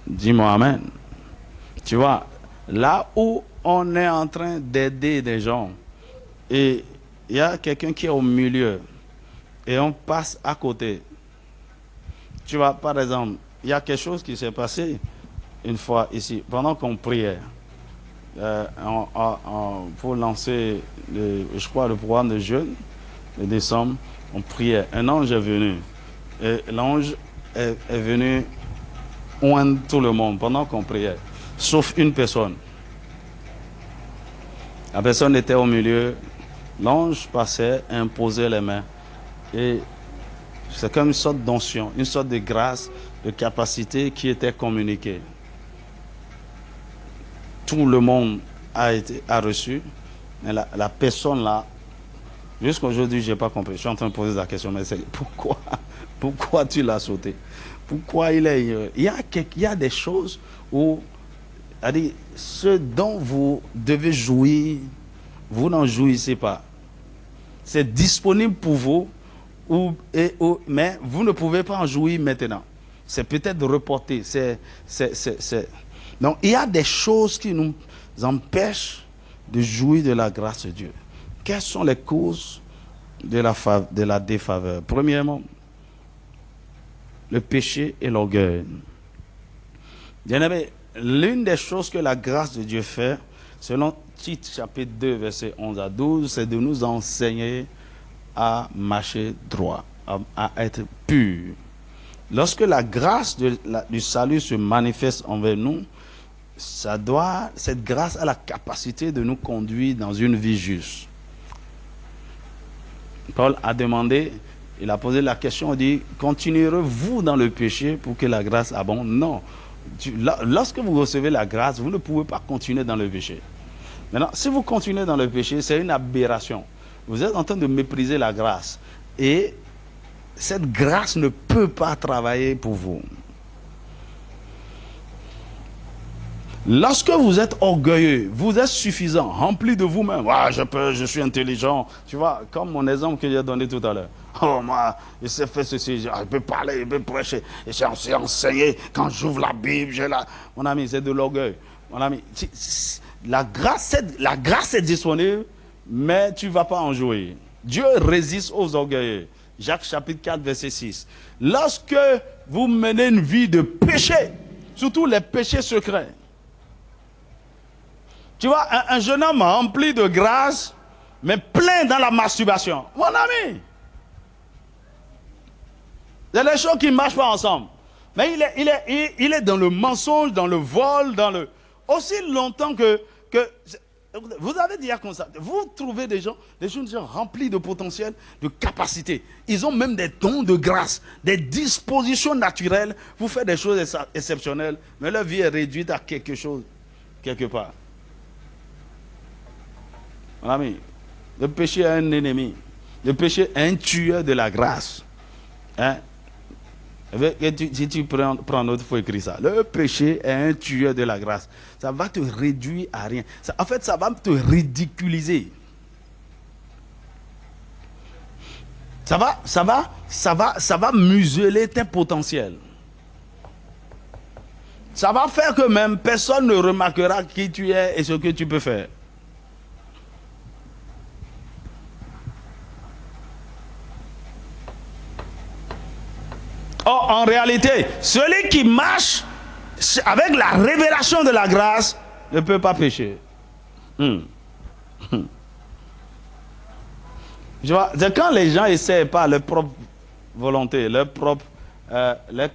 Dis-moi Amen. Tu vois, là où on est en train d'aider des gens, et il y a quelqu'un qui est au milieu, et on passe à côté. Tu vois, par exemple, il y a quelque chose qui s'est passé une fois ici, pendant qu'on priait, pour lancer, je crois, le programme de jeûne de décembre, on priait. Un ange est venu. Et l'ange est venu oindre tout le monde pendant qu'on priait, sauf une personne. La personne était au milieu. L'ange passait, imposait les mains. Et c'est comme une sorte d'onction, une sorte de grâce, de capacité qui était communiquée. Tout le monde a reçu, mais la personne là, jusqu'à aujourd'hui, je n'ai pas compris. Je suis en train de poser la question, mais c'est pourquoi tu l'as sauté? Pourquoi il y a des choses où, ce dont vous devez jouir, vous n'en jouissez pas. C'est disponible pour vous, mais vous ne pouvez pas en jouir maintenant. c'est peut-être reporté. Donc, il y a des choses qui nous empêchent de jouir de la grâce de Dieu. Quelles sont les causes de la défaveur? Premièrement, le péché et l'orgueil. Bien-aimé, l'une des choses que la grâce de Dieu fait, selon Tite chapitre 2, verset 11 à 12, c'est de nous enseigner à marcher droit, à être pur. Lorsque la grâce du salut se manifeste envers nous, cette grâce a la capacité de nous conduire dans une vie juste. Paul a demandé, il a posé la question, il dit, continuerez-vous dans le péché pour que la grâce abonde? Non. Lorsque vous recevez la grâce, vous ne pouvez pas continuer dans le péché. Maintenant, si vous continuez dans le péché, c'est une aberration. Vous êtes en train de mépriser la grâce. Et cette grâce ne peut pas travailler pour vous. Lorsque vous êtes orgueilleux, vous êtes suffisant, rempli de vous-même. Ah, je suis intelligent. Tu vois, comme mon exemple que j'ai donné tout à l'heure. Oh, moi, je sais faire ceci, je peux parler, je peux prêcher. Et j'ai enseigné. Quand j'ouvre la Bible, j'ai la... Mon ami, c'est de l'orgueil. Mon ami, la grâce est disponible, mais tu ne vas pas en jouer. Dieu résiste aux orgueilleux. Jacques chapitre 4, verset 6. Lorsque vous menez une vie de péché, surtout les péchés secrets, tu vois, un jeune homme rempli de grâce, mais plein dans la masturbation. Mon ami, il y a des choses qui ne marchent pas ensemble. Mais il est dans le mensonge, dans le vol, dans le... Aussi longtemps que vous avez dit comme ça, vous trouvez des gens remplis de potentiel, de capacité. Ils ont même des dons de grâce, des dispositions naturelles pour faire des choses exceptionnelles. Mais leur vie est réduite à quelque chose, quelque part. Mon ami, le péché est un ennemi. Le péché est un tueur de la grâce. Hein? Si tu prends notre, il faut écrire ça. Le péché est un tueur de la grâce. Ça va te réduire à rien. En fait, ça va te ridiculiser. Ça va museler tes potentiels. Ça va faire que même personne ne remarquera qui tu es et ce que tu peux faire. Or, en réalité, celui qui marche avec la révélation de la grâce ne peut pas pécher. Je vois, c'est quand les gens essaient par leur propre volonté, leur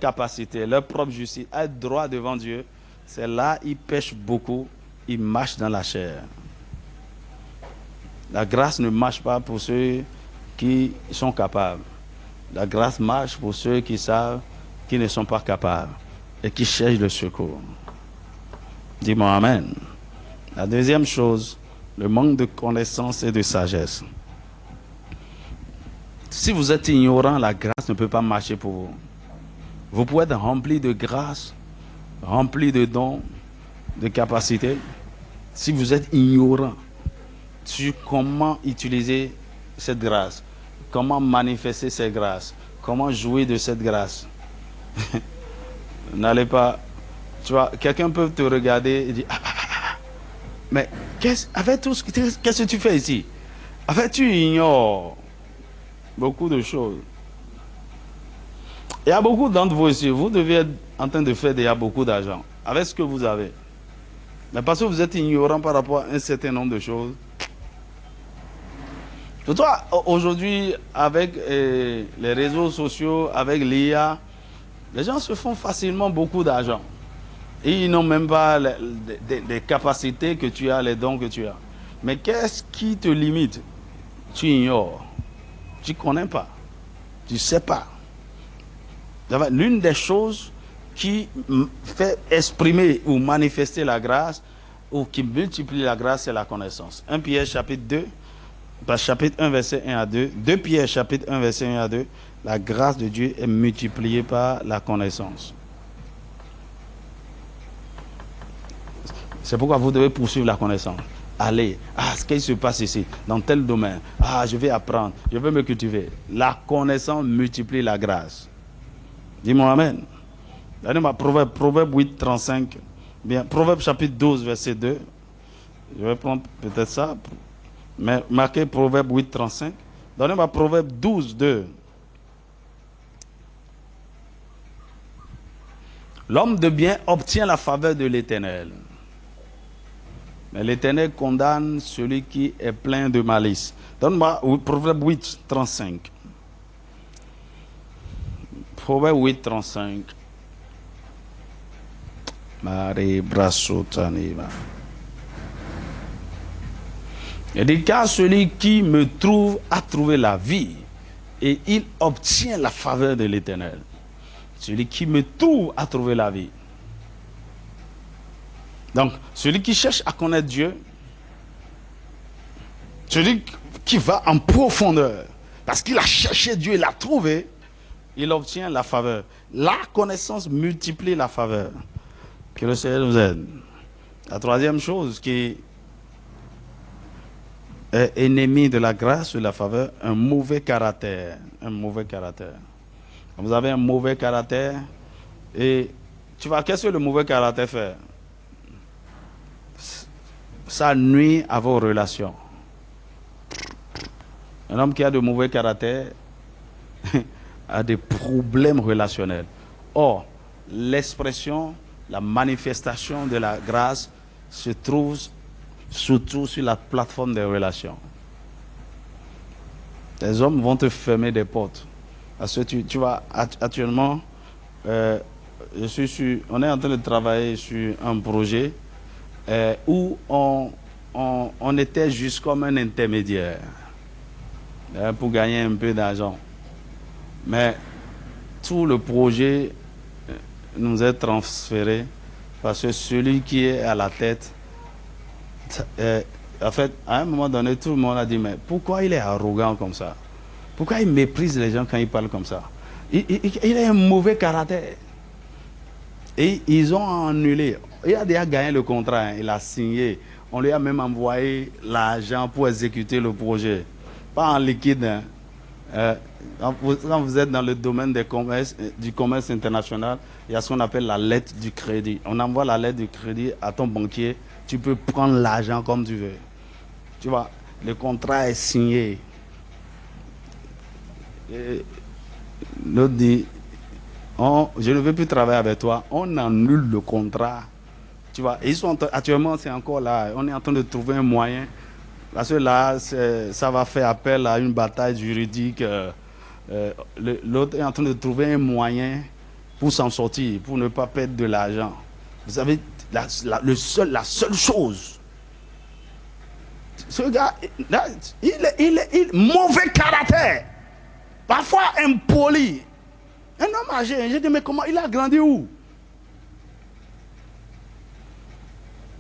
capacité, leur propre justice, à être droit devant Dieu, c'est là ils pêchent beaucoup, ils marchent dans la chair. La grâce ne marche pas pour ceux qui sont capables. La grâce marche pour ceux qui savent qu'ils ne sont pas capables et qui cherchent le secours. Dis-moi Amen. La deuxième chose, le manque de connaissance et de sagesse. Si vous êtes ignorant, la grâce ne peut pas marcher pour vous. Vous pouvez être rempli de grâce, rempli de dons, de capacités. Si vous êtes ignorant sur comment utiliser cette grâce, comment manifester cette grâce, comment jouir de cette grâce. N'allez pas... Tu vois, quelqu'un peut te regarder et dire, mais qu'est-ce que tu fais ici? En fait, tu ignores beaucoup de choses. Il y a beaucoup d'entre vous ici, vous devez être en train de faire déjà beaucoup d'argent avec ce que vous avez. Mais parce que vous êtes ignorant par rapport à un certain nombre de choses. Toi, aujourd'hui, avec les réseaux sociaux, avec l'IA, les gens se font facilement beaucoup d'argent. Et ils n'ont même pas les capacités que tu as, les dons que tu as. Mais qu'est-ce qui te limite? Tu ignores. Tu ne connais pas. Tu ne sais pas. L'une des choses qui fait exprimer ou manifester la grâce, ou qui multiplie la grâce, c'est la connaissance. 1 Pierre chapitre 2. Chapitre 1, verset 1 à 2. 2 Pierre, chapitre 1, verset 1 à 2. La grâce de Dieu est multipliée par la connaissance. C'est pourquoi vous devez poursuivre la connaissance. Allez, ce qui se passe ici, dans tel domaine. Je vais apprendre, je vais me cultiver. La connaissance multiplie la grâce. Dis-moi Amen. Donnez-moi Proverbe 8, 35. Bien, Proverbe chapitre 12, verset 2. Je vais prendre peut-être ça. Mais marquez Proverbe 8, 35. Donnez-moi Proverbe 12, 2. L'homme de bien obtient la faveur de l'Éternel. Mais l'Éternel condamne celui qui est plein de malice. Donne-moi Proverbe 8, 35. Proverbe 8, 35. Marie Brassotaniva. Il dit, car celui qui me trouve a trouvé la vie et il obtient la faveur de l'Éternel. Celui qui me trouve a trouvé la vie. Donc, celui qui cherche à connaître Dieu, celui qui va en profondeur, parce qu'il a cherché Dieu, il l'a trouvé, il obtient la faveur. La connaissance multiplie la faveur. Que le Seigneur nous aide. La troisième chose qui est ennemi de la grâce, de la faveur, un mauvais caractère. Un mauvais caractère. Vous avez un mauvais caractère et tu vois, qu'est-ce que le mauvais caractère fait? Ça nuit à vos relations. Un homme qui a de mauvais caractère a des problèmes relationnels. Or, l'expression, la manifestation de la grâce se trouve surtout sur la plateforme des relations. Les hommes vont te fermer des portes. Parce que tu vois, actuellement, on est en train de travailler sur un projet où on était juste comme un intermédiaire pour gagner un peu d'argent. Mais tout le projet nous est transféré parce que celui qui est à la tête, en fait, à un moment donné, tout le monde a dit, mais pourquoi il est arrogant comme ça? Pourquoi il méprise les gens quand il parle comme ça? Il a un mauvais caractère. Et ils ont annulé. Il a déjà gagné le contrat, hein, il a signé. On lui a même envoyé l'argent pour exécuter le projet. Pas en liquide. Hein. Quand vous êtes dans le domaine du commerce international, il y a ce qu'on appelle la lettre du crédit. On envoie la lettre du crédit à ton banquier. Tu peux prendre l'argent comme tu veux. Tu vois, le contrat est signé. L'autre dit, je ne veux plus travailler avec toi. On annule le contrat. Tu vois, et actuellement, c'est encore là. On est en train de trouver un moyen. Parce que là, ça va faire appel à une bataille juridique. L'autre est en train de trouver un moyen pour s'en sortir, pour ne pas perdre de l'argent. Vous savez, la seule chose. Ce gars, là, il mauvais caractère. Parfois impoli. Un homme âgé, j'ai dit, mais comment il a grandi où?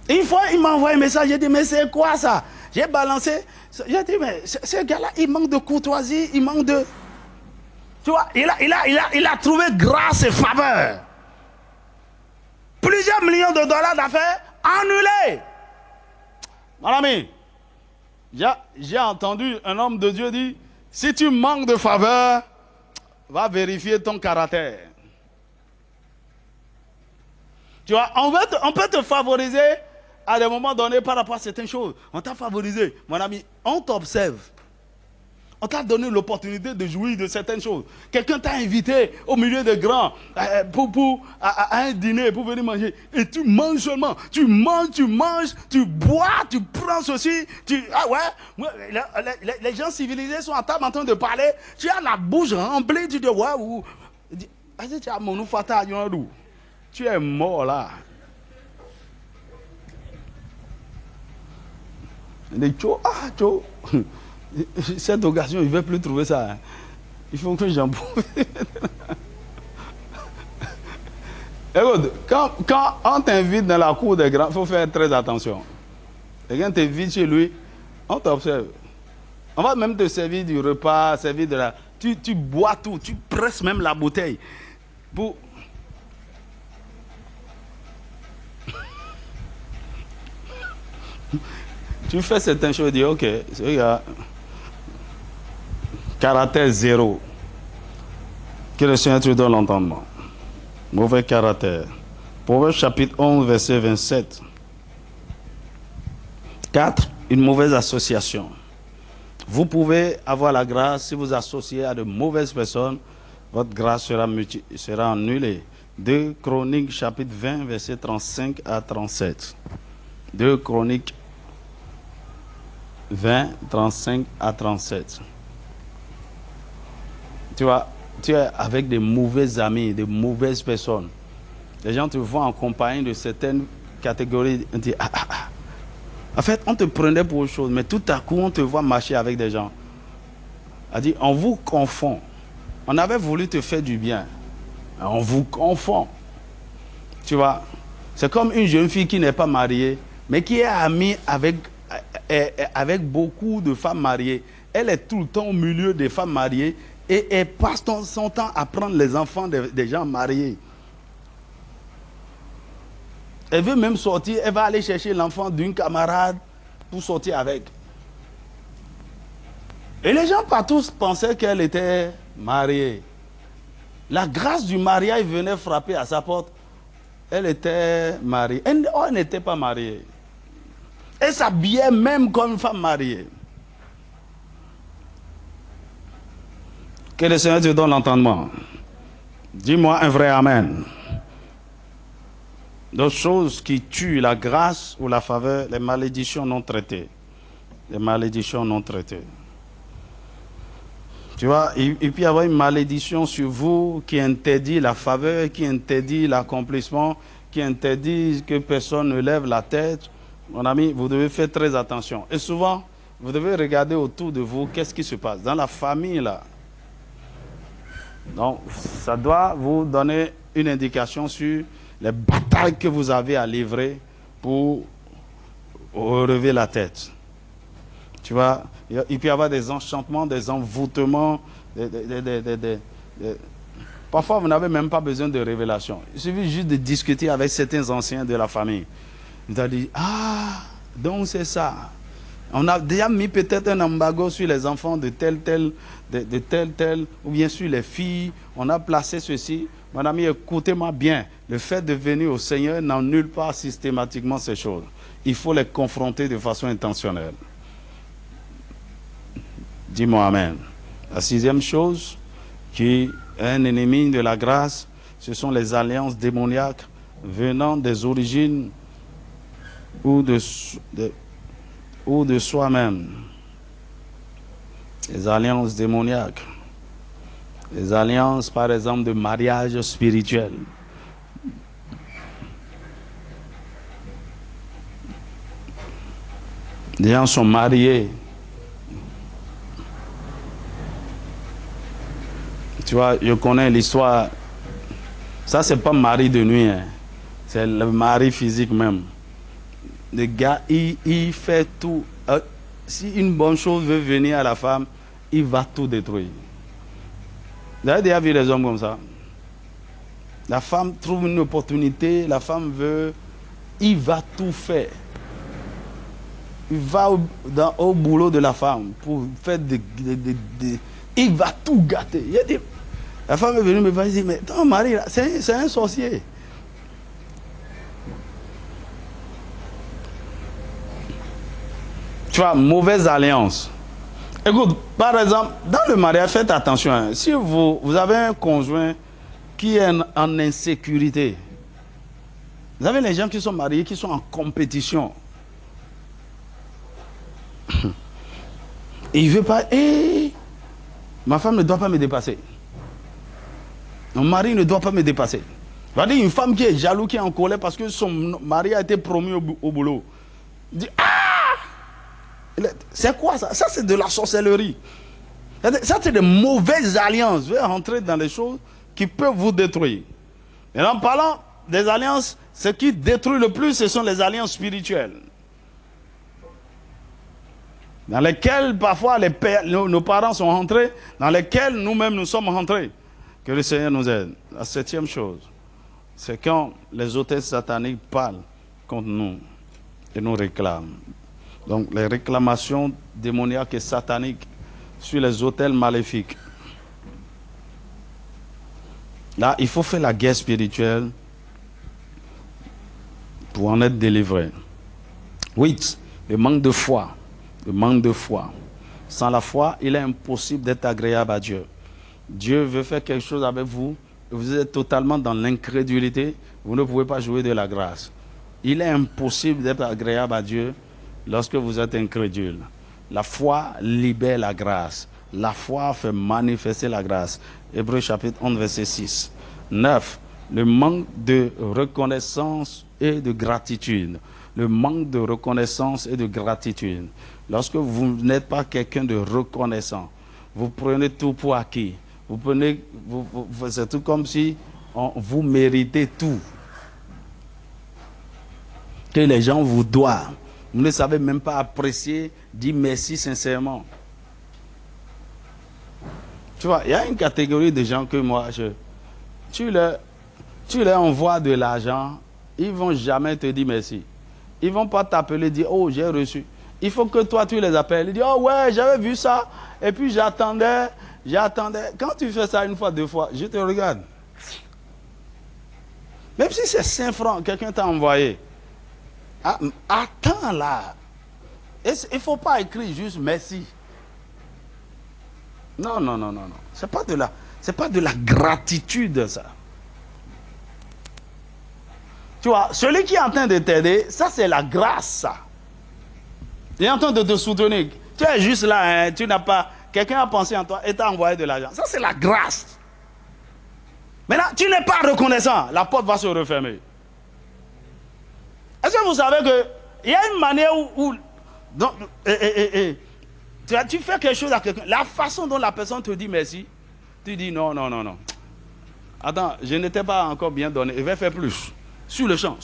Et une fois, il m'a envoyé un message, j'ai dit, mais c'est quoi ça? J'ai balancé. J'ai dit, mais ce gars-là, il manque de courtoisie, il manque de... Tu vois, il a trouvé grâce et faveur. Plusieurs millions de dollars d'affaires annulés. Mon ami, j'ai entendu un homme de Dieu dire, si tu manques de faveur, va vérifier ton caractère. Tu vois, on peut te favoriser à des moments donnés par rapport à certaines choses. On t'a favorisé, mon ami, on t'observe. On t'a donné l'opportunité de jouir de certaines choses. Quelqu'un t'a invité au milieu des grands à un dîner pour venir manger. Et tu manges seulement. Tu manges, tu bois, tu prends ceci. Ah ouais, les gens civilisés sont à table en train de parler. Tu as la bouche remplie. Tu te vois où? Tu es mort là. Cette occasion, il ne va plus trouver ça. Hein. Il faut que j'en profite. Écoute, quand on t'invite dans la cour des grands, il faut faire très attention. Quelqu'un t'invite chez lui, on t'observe. On va même te servir du repas, servir de la... Tu bois tout, tu presses même la bouteille. Pour... Tu fais certaines choses, tu dis, ok, ce gars... Caractère zéro. Que le Seigneur te donne l'entendement. Mauvais caractère. Proverbe chapitre 11, verset 27. 4. Une mauvaise association. Vous pouvez avoir la grâce si vous associez à de mauvaises personnes, votre grâce sera annulée. 2 Chroniques chapitre 20, verset 35 à 37. 2 Chroniques 20, 35 à 37. Tu vois, tu es avec des mauvais amis, des mauvaises personnes. Les gens te voient en compagnie de certaines catégories. On dit, En fait, on te prenait pour autre chose, mais tout à coup, on te voit marcher avec des gens. On dit, on vous confond. On avait voulu te faire du bien. On vous confond. Tu vois, c'est comme une jeune fille qui n'est pas mariée, mais qui est amie avec beaucoup de femmes mariées. Elle est tout le temps au milieu des femmes mariées et elle passe son temps à prendre les enfants des gens mariés. Elle veut même sortir, elle va aller chercher l'enfant d'une camarade pour sortir avec. Et les gens partout pensaient qu'elle était mariée. La grâce du mariage venait frapper à sa porte. Elle était mariée. Elle n'était pas mariée. Elle s'habillait même comme une femme mariée. Que le Seigneur te donne l'entendement. Dis-moi un vrai amen. D'autres choses qui tuent la grâce ou la faveur, les malédictions non traitées. Les malédictions non traitées. Tu vois, il peut y avoir une malédiction sur vous qui interdit la faveur, qui interdit l'accomplissement, qui interdit que personne ne lève la tête. Mon ami, vous devez faire très attention. Et souvent, vous devez regarder autour de vous, qu'est-ce qui se passe. Dans la famille, là. Donc, ça doit vous donner une indication sur les batailles que vous avez à livrer pour relever la tête. Tu vois, il peut y avoir des enchantements, des envoûtements. Parfois, vous n'avez même pas besoin de révélation. Il suffit juste de discuter avec certains anciens de la famille. Ils ont dit, donc c'est ça. On a déjà mis peut-être un embargo sur les enfants de tel, ou bien sur les filles. On a placé ceci. Mon ami, écoutez-moi bien. Le fait de venir au Seigneur n'annule pas systématiquement ces choses. Il faut les confronter de façon intentionnelle. Dis-moi amen. La sixième chose qui est un ennemi de la grâce, ce sont les alliances démoniaques venant des origines ou de soi-même. Les alliances démoniaques. Les alliances, par exemple, de mariage spirituel. Les gens sont mariés. Tu vois, je connais l'histoire. Ça, c'est pas mari de nuit. Hein. C'est le mari physique même. Le gars, il fait tout. Si une bonne chose veut venir à la femme, il va tout détruire. Vous avez déjà vu les hommes comme ça? La femme trouve une opportunité, la femme veut, il va tout faire. Il va au boulot de la femme pour faire il va tout gâter. La femme est venue me voir et dit, mais ton mari, c'est un sorcier. Tu vois, mauvaise alliance. Écoute, par exemple, dans le mariage, faites attention. Hein, si vous avez un conjoint qui est en insécurité, vous avez les gens qui sont mariés, qui sont en compétition. Et il ne veut pas, ma femme ne doit pas me dépasser. Mon mari ne doit pas me dépasser. C'est-à-dire une femme qui est jalouse, qui est en colère parce que son mari a été promu au boulot. Il dit, c'est quoi ça? Ça, c'est de la sorcellerie. Ça, c'est de mauvaises alliances. Vous allez rentrer dans les choses qui peuvent vous détruire. Et en parlant des alliances, ce qui détruit le plus, ce sont les alliances spirituelles. Dans lesquelles, parfois, nos parents sont rentrés, dans lesquelles nous-mêmes nous sommes rentrés. Que le Seigneur nous aide. La septième chose, c'est quand les hôtesses sataniques parlent contre nous et nous réclament. Donc, les réclamations démoniaques et sataniques sur les autels maléfiques. Là, il faut faire la guerre spirituelle pour en être délivré. 8. Le manque de foi. Le manque de foi. Sans la foi, il est impossible d'être agréable à Dieu. Dieu veut faire quelque chose avec vous. Vous êtes totalement dans l'incrédulité. Vous ne pouvez pas jouer de la grâce. Il est impossible d'être agréable à Dieu lorsque vous êtes incrédule. La foi libère la grâce. La foi fait manifester la grâce. Hébreux chapitre 11, verset 6. 9. Le manque de reconnaissance et de gratitude. Le manque de reconnaissance et de gratitude. Lorsque vous n'êtes pas quelqu'un de reconnaissant, vous prenez tout pour acquis. C'est tout comme si vous méritez tout. Que les gens vous doivent. Vous ne savez même pas apprécier, dire merci sincèrement. Tu vois, il y a une catégorie de gens que moi, tu leur envoies de l'argent, ils ne vont jamais te dire merci. Ils ne vont pas t'appeler et dire, oh, j'ai reçu. Il faut que toi, tu les appelles. Ils disent, oh ouais, j'avais vu ça. Et puis j'attendais. Quand tu fais ça une fois, deux fois, je te regarde. Même si c'est 5 francs, quelqu'un t'a envoyé. Ah, attends là. Il ne faut pas écrire juste merci. Non. Ce n'est pas de la gratitude, ça. Tu vois, celui qui est en train de t'aider, ça c'est la grâce, ça. Il est en train de te soutenir. Tu es juste là, hein, tu n'as pas... Quelqu'un a pensé en toi et t'a envoyé de l'argent. Ça c'est la grâce. Maintenant, tu n'es pas reconnaissant, la porte va se refermer. Est-ce que vous savez qu'il y a une manière où tu fais quelque chose à quelqu'un, la façon dont la personne te dit merci, tu dis non. Attends, je n'étais pas encore bien donné, je vais faire plus. Sur le champ.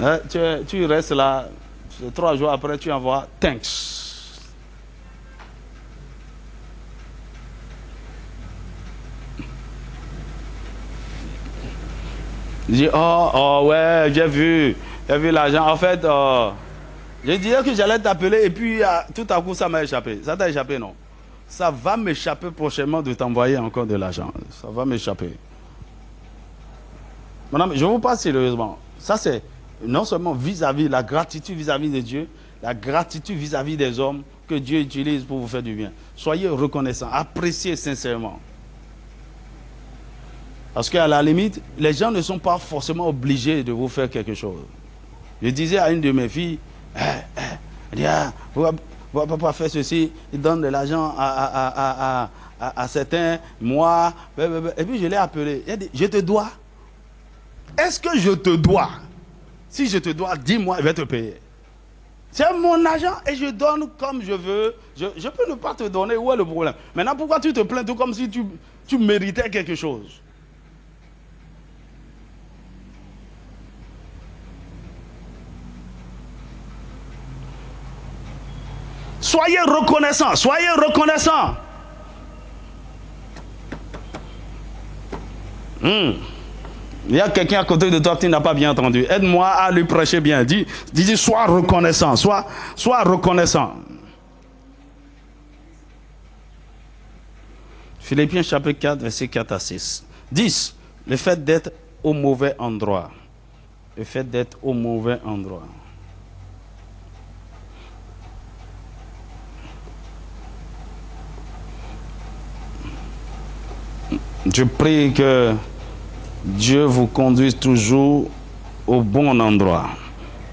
Hein, tu restes là, 3 jours après, tu envoies thanks. Je dis, oh ouais, j'ai vu l'argent. En fait, je disais que j'allais t'appeler et puis tout à coup, ça m'a échappé. Ça t'a échappé, non? Ça va m'échapper prochainement de t'envoyer encore de l'argent. Ça va m'échapper. Madame, je vous parle sérieusement. Ça, c'est non seulement vis-à-vis, la gratitude vis-à-vis de Dieu, la gratitude vis-à-vis des hommes que Dieu utilise pour vous faire du bien. Soyez reconnaissants, appréciez sincèrement. Parce qu'à la limite, les gens ne sont pas forcément obligés de vous faire quelque chose. Je disais à une de mes filles, vous ne pouvez pas faire ceci, il donne de l'argent à certains, moi, et puis je l'ai appelé. Elle dit, je te dois. Est-ce que je te dois? Si je te dois, dis-moi, je vais te payer. C'est mon argent et je donne comme je veux. Je peux ne pas te donner, où est le problème? Maintenant, pourquoi tu te plains tout comme si tu méritais quelque chose? Soyez reconnaissants, soyez reconnaissants. Il y a quelqu'un à côté de toi qui n'a pas bien entendu. Aide-moi à lui prêcher bien. Dis, sois reconnaissant, sois reconnaissant. Philippiens chapitre 4, verset 4 à 6. 10. Le fait d'être au mauvais endroit. Le fait d'être au mauvais endroit. Je prie que Dieu vous conduise toujours au bon endroit,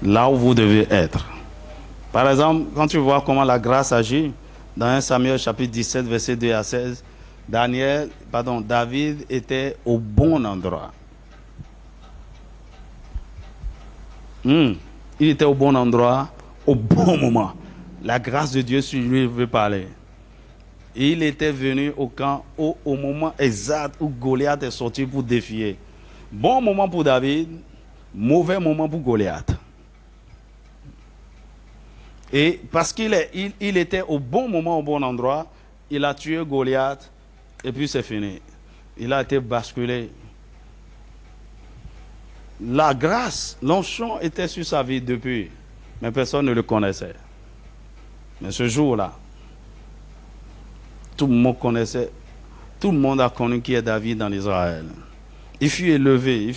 là où vous devez être. Par exemple, quand tu vois comment la grâce agit, dans 1 Samuel chapitre 17, verset 2 à 16, David était au bon endroit. Il était au bon endroit, au bon moment. La grâce de Dieu sur lui veut parler. Il était venu au camp au moment exact où Goliath est sorti pour défier. Bon moment pour David, mauvais moment pour Goliath. Et parce qu'il était au bon moment, au bon endroit, il a tué Goliath et puis c'est fini. Il a été basculé. La grâce, l'onction était sur sa vie depuis, mais personne ne le connaissait. Mais ce jour-là, tout le monde connaissait, tout le monde a connu qui est David dans Israël. Il fut élevé,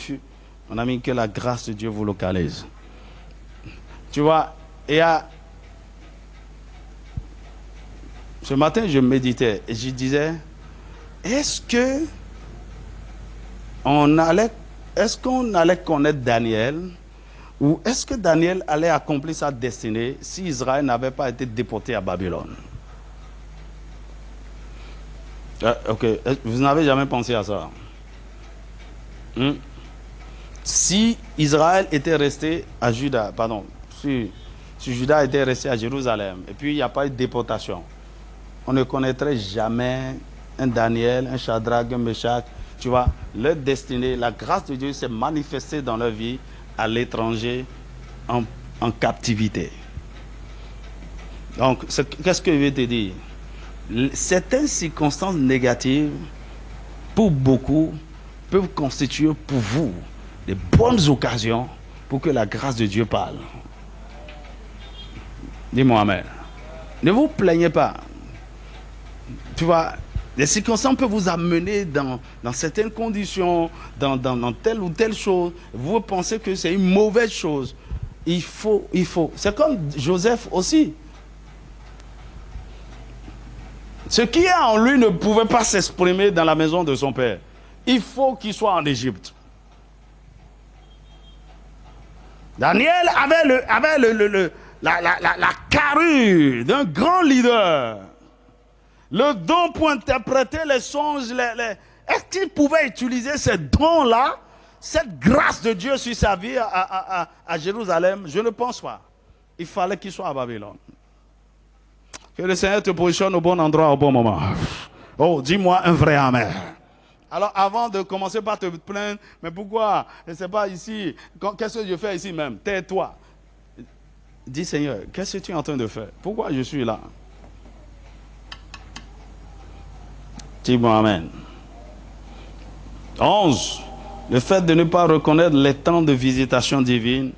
on a mis que la grâce de Dieu vous localise. Tu vois, ce matin, je méditais et je disais, est-ce qu'on allait connaître Daniel, ou est-ce que Daniel allait accomplir sa destinée si Israël n'avait pas été déporté à Babylone? Ok, vous n'avez jamais pensé à ça? Si Israël était resté à Juda, si Juda était resté à Jérusalem, et puis il n'y a pas eu de déportation, on ne connaîtrait jamais un Daniel, un Shadrach, un Meshach. Tu vois, leur destinée, la grâce de Dieu s'est manifestée dans leur vie à l'étranger, en captivité. Donc, qu'est-ce que je vais te dire? Certaines circonstances négatives, pour beaucoup, peuvent constituer pour vous de bonnes occasions pour que la grâce de Dieu parle. Dis-moi amen. Ne vous plaignez pas. Tu vois, les circonstances peuvent vous amener dans certaines conditions, dans telle ou telle chose. Vous pensez que c'est une mauvaise chose. Il faut. C'est comme Joseph aussi. Ce qui est en lui ne pouvait pas s'exprimer dans la maison de son père. Il faut qu'il soit en Égypte. Daniel avait la carrure d'un grand leader. Le don pour interpréter les songes. Est-ce qu'il pouvait utiliser ce don-là, cette grâce de Dieu sur sa vie à Jérusalem? Je ne pense pas. Il fallait qu'il soit à Babylone. Que le Seigneur te positionne au bon endroit au bon moment. Oh, dis-moi un vrai amen. Alors, avant de commencer par te plaindre, mais pourquoi? Je ne sais pas ici. Qu'est-ce que je fais ici même? Tais-toi. Dis Seigneur, qu'est-ce que tu es en train de faire? Pourquoi je suis là? Dis-moi amen. 11. Le fait de ne pas reconnaître les temps de visitation divine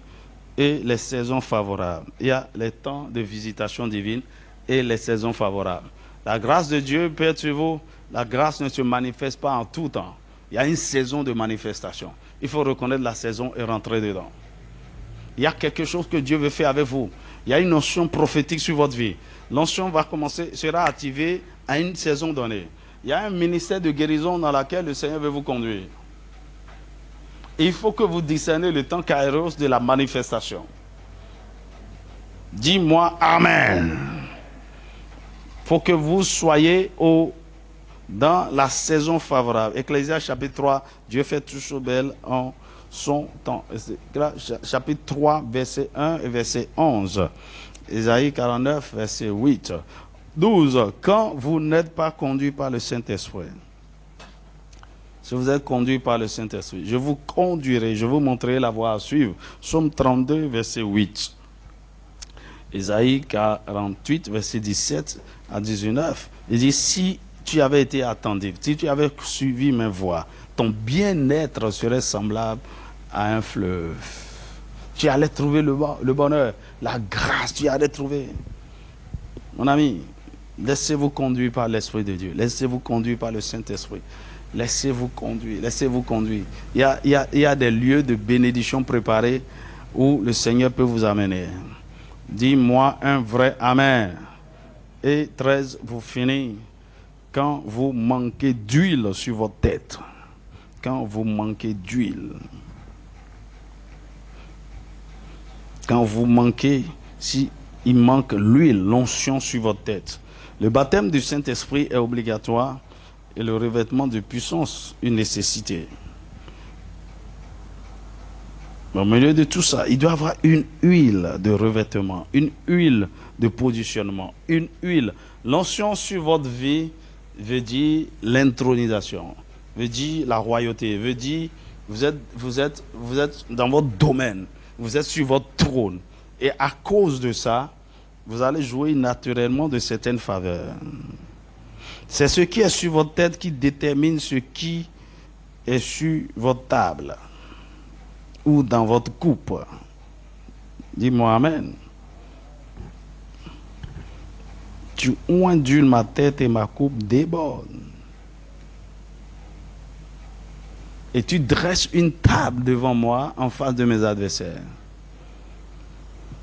et les saisons favorables. Il y a les temps de visitation divine et les saisons favorables. La grâce de Dieu peut être sur vous. La grâce ne se manifeste pas en tout temps. Il y a une saison de manifestation. Il faut reconnaître la saison et rentrer dedans. Il y a quelque chose que Dieu veut faire avec vous. Il y a une notion prophétique sur votre vie. L'onction sera activée à une saison donnée. Il y a un ministère de guérison dans lequel le Seigneur veut vous conduire. Et il faut que vous discerniez le temps kairos de la manifestation. Dis-moi Amen. Il faut que vous soyez dans la saison favorable. Ecclésiaste chapitre 3, Dieu fait tout chose belle en son temps. Chapitre 3, verset 1 et verset 11. Ésaïe 49, verset 8. 12. Quand vous n'êtes pas conduit par le Saint-Esprit. Si vous êtes conduit par le Saint-Esprit, je vous conduirai, je vous montrerai la voie à suivre. Psaume 32, verset 8. Ésaïe 48, verset 17 à 19. Il dit, si tu avais été attentif, si tu avais suivi mes voies, ton bien-être serait semblable à un fleuve. Tu allais trouver le bonheur, la grâce, tu allais trouver. Mon ami, laissez-vous conduire par l'Esprit de Dieu. Laissez-vous conduire par le Saint-Esprit. Laissez-vous conduire, laissez-vous conduire. Il y a des lieux de bénédiction préparés où le Seigneur peut vous amener. Dis-moi un vrai Amen. Et 13, vous finissez. Quand vous manquez d'huile sur votre tête. Quand vous manquez d'huile. Quand vous manquez, si il manque l'huile, l'onction sur votre tête. Le baptême du Saint-Esprit est obligatoire et le revêtement de puissance une nécessité. Au milieu de tout ça, il doit y avoir une huile de revêtement, une huile de positionnement, une huile. L'onction sur votre vie veut dire l'intronisation, veut dire la royauté, veut dire vous êtes dans votre domaine, vous êtes sur votre trône. Et à cause de ça, vous allez jouer naturellement de certaines faveurs. C'est ce qui est sur votre tête qui détermine ce qui est sur votre table ou dans votre coupe. Dis-moi Amen. Tu ondules ma tête et ma coupe déborde. Et tu dresses une table devant moi en face de mes adversaires.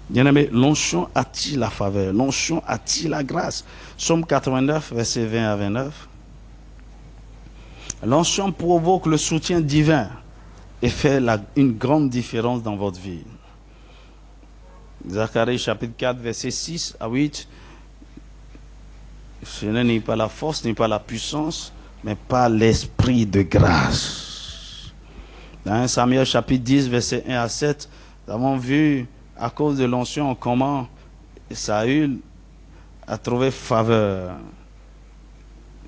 Bien-aimé, l'onction attire la faveur, l'onction attire la grâce. Psaume 89, versets 20 à 29. L'onction provoque le soutien divin et fait une grande différence dans votre vie. Zacharie chapitre 4, verset 6 à 8. Ce n'est pas la force, ni pas la puissance, mais par l'esprit de grâce. Dans 1 Samuel chapitre 10, verset 1 à 7, nous avons vu à cause de l'onction comment Saül a trouvé faveur.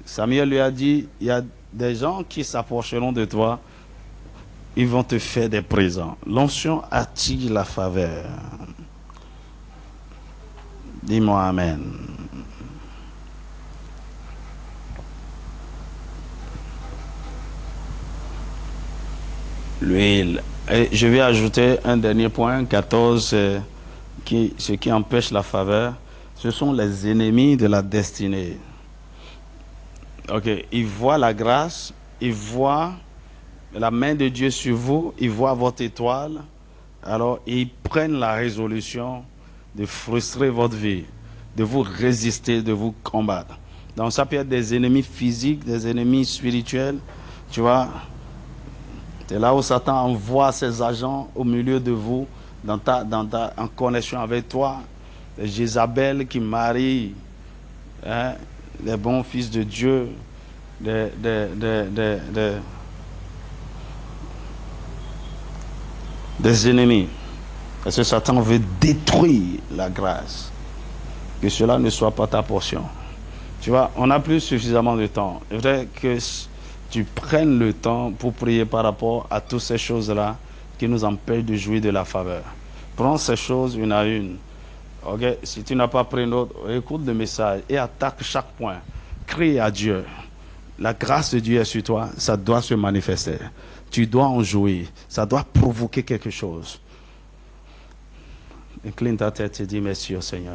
Samuel lui a dit, il y a des gens qui s'approcheront de toi, ils vont te faire des présents. L'onction attire la faveur. Dis-moi Amen. L'huile. Et je vais ajouter un dernier point, 14, ce qui empêche la faveur, ce sont les ennemis de la destinée. Ok, ils voient la grâce, ils voient la main de Dieu sur vous, ils voient votre étoile, alors ils prennent la résolution de frustrer votre vie, de vous résister, de vous combattre. Donc ça peut être des ennemis physiques, des ennemis spirituels, tu vois. C'est là où Satan envoie ses agents au milieu de vous, en connexion avec toi. Les Jézabel qui marient les bons fils de Dieu, des ennemis. Parce que Satan veut détruire la grâce. Que cela ne soit pas ta portion. Tu vois, on n'a plus suffisamment de temps. Il faudrait que tu prennes le temps pour prier par rapport à toutes ces choses-là qui nous empêchent de jouir de la faveur. Prends ces choses une à une. Okay? Si tu n'as pas pris note, écoute le message et attaque chaque point. Crie à Dieu. La grâce de Dieu est sur toi, ça doit se manifester. Tu dois en jouir. Ça doit provoquer quelque chose. Incline ta tête et dis merci au Seigneur.